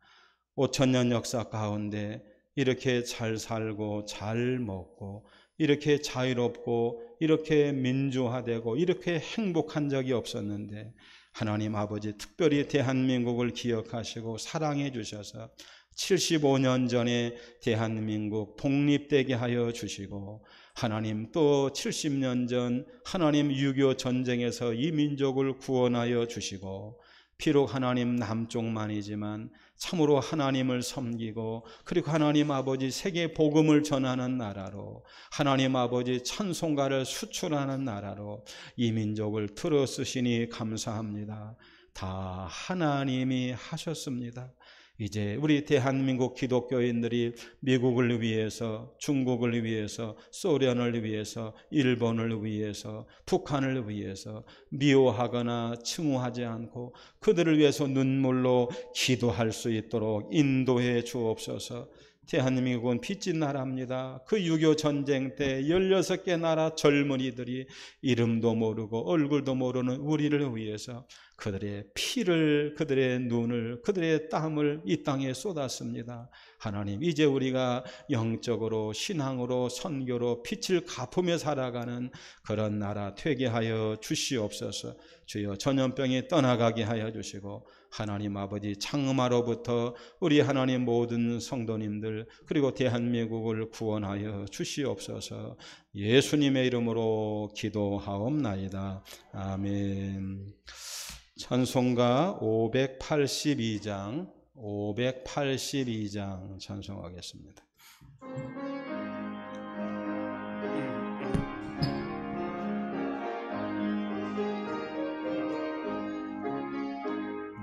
5,000년 역사 가운데 이렇게 잘 살고 잘 먹고 이렇게 자유롭고 이렇게 민주화되고 이렇게 행복한 적이 없었는데, 하나님 아버지 특별히 대한민국을 기억하시고 사랑해 주셔서 75년 전에 대한민국 독립되게 하여 주시고, 하나님 또 70년 전 하나님 6.25 전쟁에서 이 민족을 구원하여 주시고, 비록 하나님 남쪽만이지만 참으로 하나님을 섬기고, 그리고 하나님 아버지 세계 복음을 전하는 나라로, 하나님 아버지 찬송가를 수출하는 나라로 이 민족을 들어 쓰시니 감사합니다. 다 하나님이 하셨습니다. 이제 우리 대한민국 기독교인들이 미국을 위해서, 중국을 위해서, 소련을 위해서, 일본을 위해서, 북한을 위해서 미워하거나 증오하지 않고 그들을 위해서 눈물로 기도할 수 있도록 인도해 주옵소서. 대한민국은 빚진 나라입니다. 그 6.25 전쟁 때 16개 나라 젊은이들이 이름도 모르고 얼굴도 모르는 우리를 위해서 그들의 피를, 그들의 눈을, 그들의 땀을 이 땅에 쏟았습니다. 하나님, 이제 우리가 영적으로, 신앙으로, 선교로 빛을 갚으며 살아가는 그런 나라 되게 하여 주시옵소서. 주여, 전염병이 떠나가게 하여 주시고, 하나님 아버지, 장마로부터 우리 하나님 모든 성도님들 그리고 대한민국을 구원하여 주시옵소서. 예수님의 이름으로 기도하옵나이다. 아멘. 찬송가 582장 찬송하겠습니다.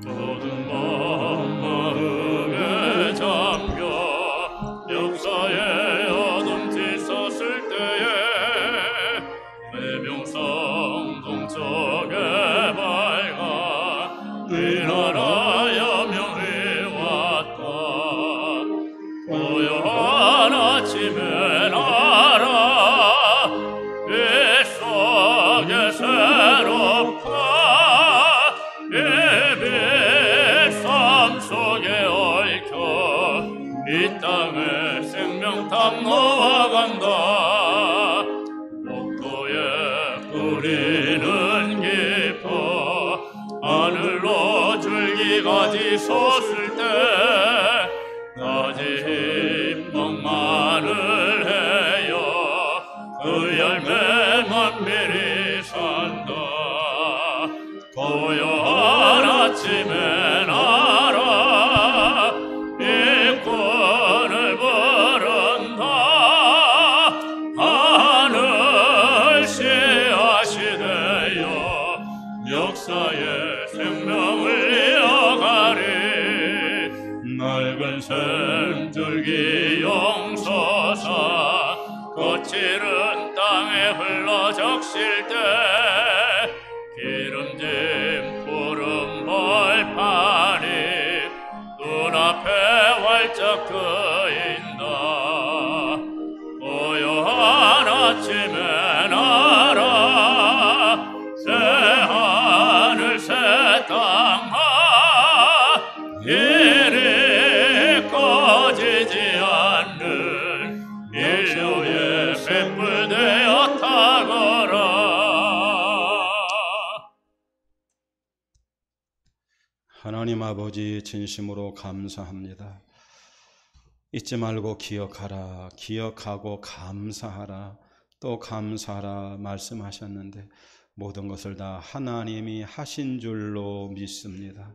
모든 마음에 잠겨 역사의 어둠 뒤섰을 때에 해병성 동쪽에 밝아 위나라 여명이 왔다. 고요한 아침에 나라 이 속에 새롭고 이 땅을 생명탑 놓아간다. 목도에 뿌리는 깊어 하늘로 줄기가지 솟을 때 가지 멍만을 해요. 그 열매만 미리 산다. 고요한 아침에 나라 일꾼을 부른다. 하늘 씨앗이 되어 역사의 생명을 이어가리. 낡은 샘줄기 용솟아 거칠은 땅에 흘러 적실 때 기름진 푸른 벌판이 눈앞에 활짝 트인다. 고요한 아침에 나라 새 하늘 새 땅 이리 꺼지지 않는 인류의 횃불 되어 타거라. 하나님 아버지, 진심으로 감사합니다. 잊지 말고 기억하라, 기억하고 감사하라, 또 감사하라 말씀하셨는데 모든 것을 다 하나님이 하신 줄로 믿습니다.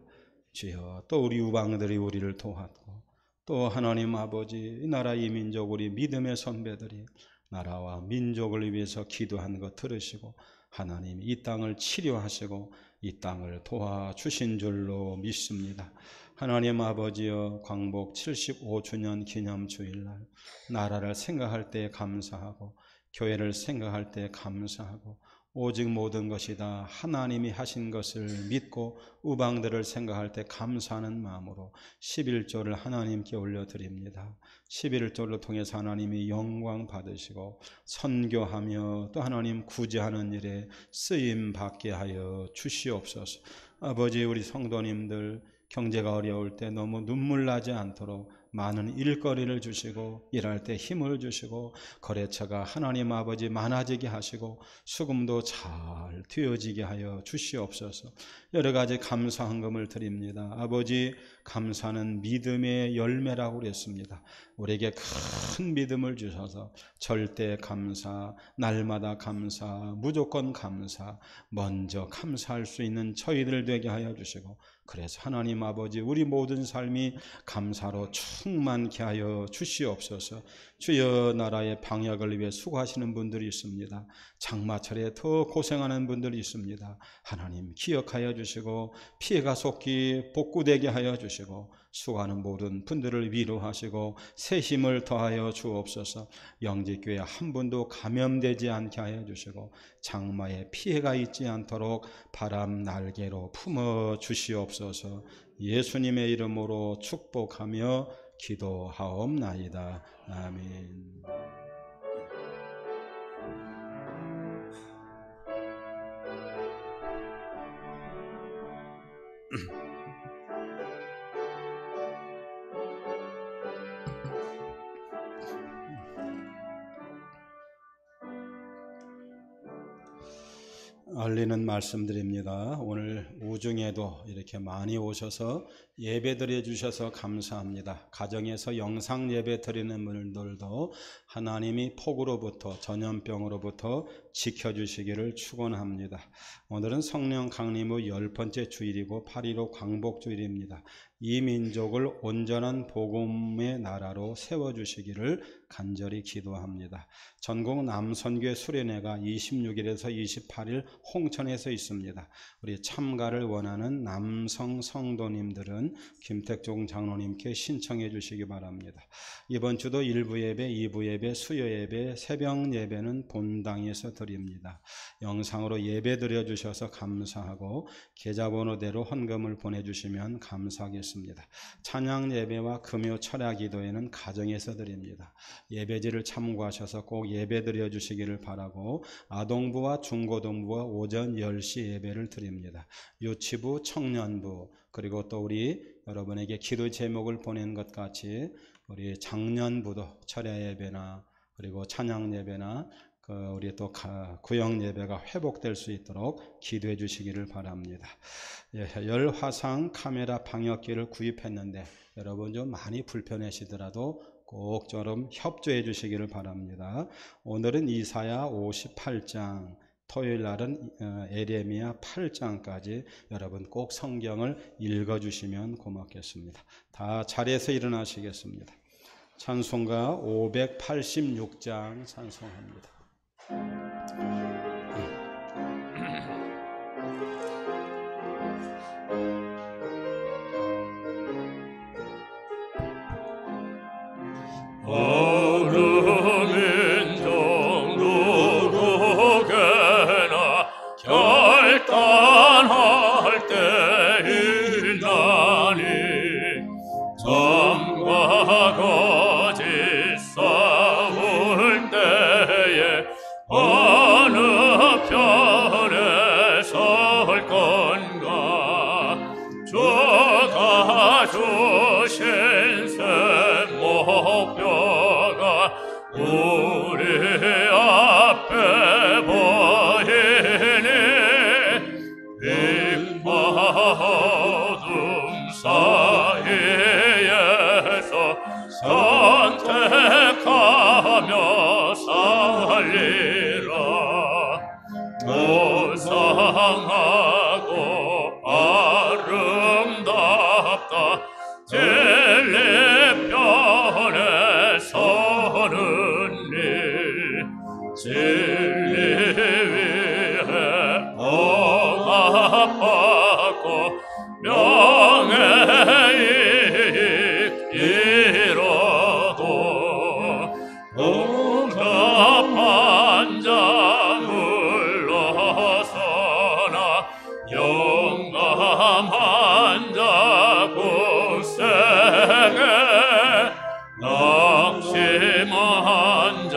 주여, 또 우리 우방들이 우리를 도왔고, 또 하나님 아버지, 이 나라 이 민족 우리 믿음의 선배들이 나라와 민족을 위해서 기도한 것 들으시고 하나님 이 땅을 치료하시고 이 땅을 도와주신 줄로 믿습니다. 하나님 아버지여, 광복 75주년 기념 주일날 나라를 생각할 때 감사하고 교회를 생각할 때 감사하고 오직 모든 것이 다 하나님이 하신 것을 믿고 우방들을 생각할 때 감사하는 마음으로 11조를 하나님께 올려드립니다. 11조를 통해서 하나님이 영광 받으시고 선교하며 또 하나님 구제하는 일에 쓰임 받게 하여 주시옵소서. 아버지, 우리 성도님들 경제가 어려울 때 너무 눈물 나지 않도록 많은 일거리를 주시고 일할 때 힘을 주시고 거래처가 하나님 아버지 많아지게 하시고 수금도 잘 튀어지게 하여 주시옵소서. 여러 가지 감사 헌금을 드립니다. 아버지, 감사는 믿음의 열매라고 그랬습니다. 우리에게 큰 믿음을 주셔서 절대 감사, 날마다 감사, 무조건 감사, 먼저 감사할 수 있는 저희들 되게 하여 주시고, 그래서 하나님 아버지 우리 모든 삶이 감사로 충만케 하여 주시옵소서. 주여, 나라의 방역을 위해 수고하시는 분들이 있습니다. 장마철에 더 고생하는 분들이 있습니다. 하나님 기억하여 주시고 피해가 속히 복구되게 하여 주시고 수고하는 모든 분들을 위로하시고 새 힘을 더하여 주옵소서. 영지교회 한 분도 감염되지 않게 하여 주시고 장마에 피해가 있지 않도록 바람 날개로 품어 주시옵소서. 예수님의 이름으로 축복하며 기도하옵나이다. 아멘. 알리는 말씀드립니다. 오늘 우중에도 이렇게 많이 오셔서 예배 드려 주셔서 감사합니다. 가정에서 영상 예배 드리는 분들도 하나님이 폭우로부터 전염병으로부터 지켜주시기를 축원합니다. 오늘은 성령 강림 후 10번째 주일이고 8.15 광복주일입니다. 이 민족을 온전한 복음의 나라로 세워주시기를 간절히 기도합니다. 전국 남선교회 수련회가 26일에서 28일 홍천에서 있습니다. 우리 참가를 원하는 남성 성도님들은 김택종 장로님께 신청해 주시기 바랍니다. 이번 주도 1부 예배, 2부 예배, 수요 예배, 새벽 예배는 본당에서 드립니다. 영상으로 예배 드려 주셔서 감사하고 계좌번호대로 헌금을 보내주시면 감사하겠습니다. 찬양 예배와 금요 철야 기도회는 가정에서 드립니다. 예배지를 참고하셔서 꼭 예배 드려 주시기를 바라고 아동부와 중고등부와 오전 10시 예배를 드립니다. 유치부, 청년부 그리고 또 우리 여러분에게 기도 제목을 보낸 것 같이 우리 장년부도 철야 예배나 그리고 찬양 예배나 우리 또 구역 예배가 회복될 수 있도록 기도해 주시기를 바랍니다. 열화상 카메라 방역기를 구입했는데 여러분 좀 많이 불편하시더라도 꼭 좀 협조해 주시기를 바랍니다. 오늘은 이사야 58장, 토요일 날은 에레미야 8장까지 여러분 꼭 성경을 읽어주시면 고맙겠습니다. 다 자리에서 일어나시겠습니다. 찬송가 586장 찬송합니다. 어느 민족 누구에게나 결단할 때이나니 점과 거짓 싸울 때에 어느 편에 설 건가 주가 주신 새 목표가 우리 앞에 보이니 빛과 어둠 사이에서 선택하며 살리라. 무상하고 아름답다 진리 편에 서는 일 진리 위해 억압받고 명예이익 이뤄도 응답한 자 물러서나 영감한 자 굳세게 낙심한 자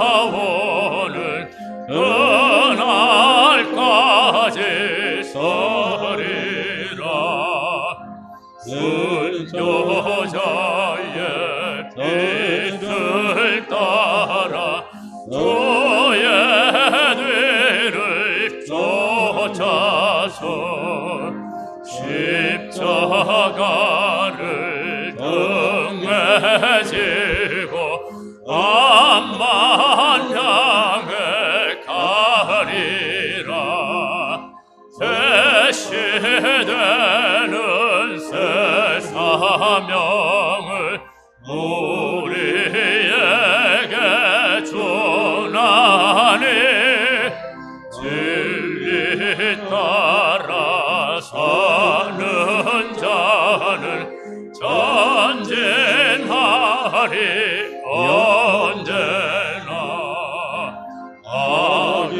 돌아오는 그날까지 서리라. 순교자의 뜻을 따라 주의 뒤를 쫓아서 십자가를 등에 지고 암만 향해 가리라. 새 시대는 새 사명을 우리에게 주나니 진리 따라 사는 자는 전진하리 언제나. 악이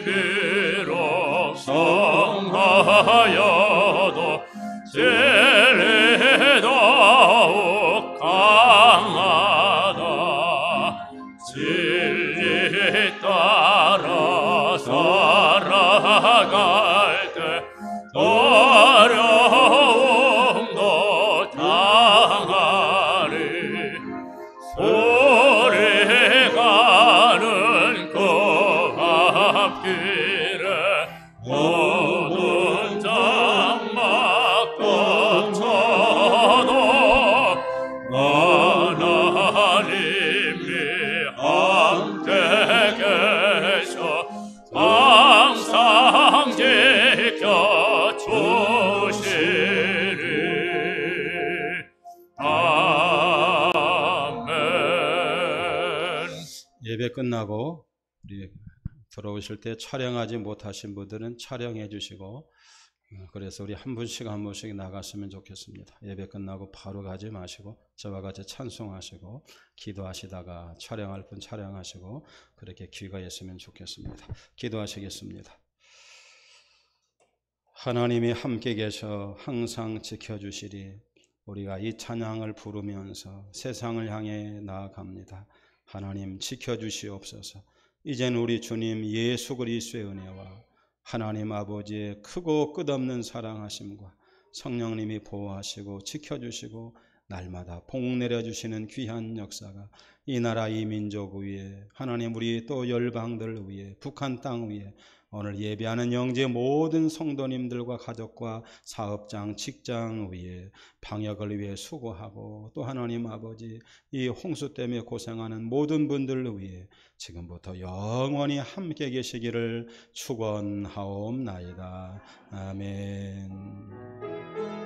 비록 성하여도 진리 더욱 강하다. 진리 따라 살아갈 때 예배 끝나고 우리 들어오실 때 촬영하지 못하신 분들은 촬영해 주시고, 그래서 우리 한 분씩 나갔으면 좋겠습니다. 예배 끝나고 바로 가지 마시고 저와 같이 찬송하시고 기도하시다가 촬영할 분 촬영하시고 그렇게 귀가했으면 좋겠습니다. 기도하시겠습니다. 하나님이 함께 계셔 항상 지켜주시리. 우리가 이 찬양을 부르면서 세상을 향해 나아갑니다. 하나님 지켜주시옵소서. 이젠 우리 주님 예수 그리스도의 은혜와 하나님 아버지의 크고 끝없는 사랑하심과 성령님이 보호하시고 지켜주시고 날마다 복 내려주시는 귀한 역사가 이 나라 이 민족 위에, 하나님 우리 또 열방들 위에, 북한 땅 위에, 오늘 예배하는 영제 모든 성도님들과 가족과 사업장, 직장 위에 방역을 위해 수고하고, 또 하나님 아버지 이 홍수 때문에 고생하는 모든 분들을 위해 지금부터 영원히 함께 계시기를 축원하옵나이다. 아멘.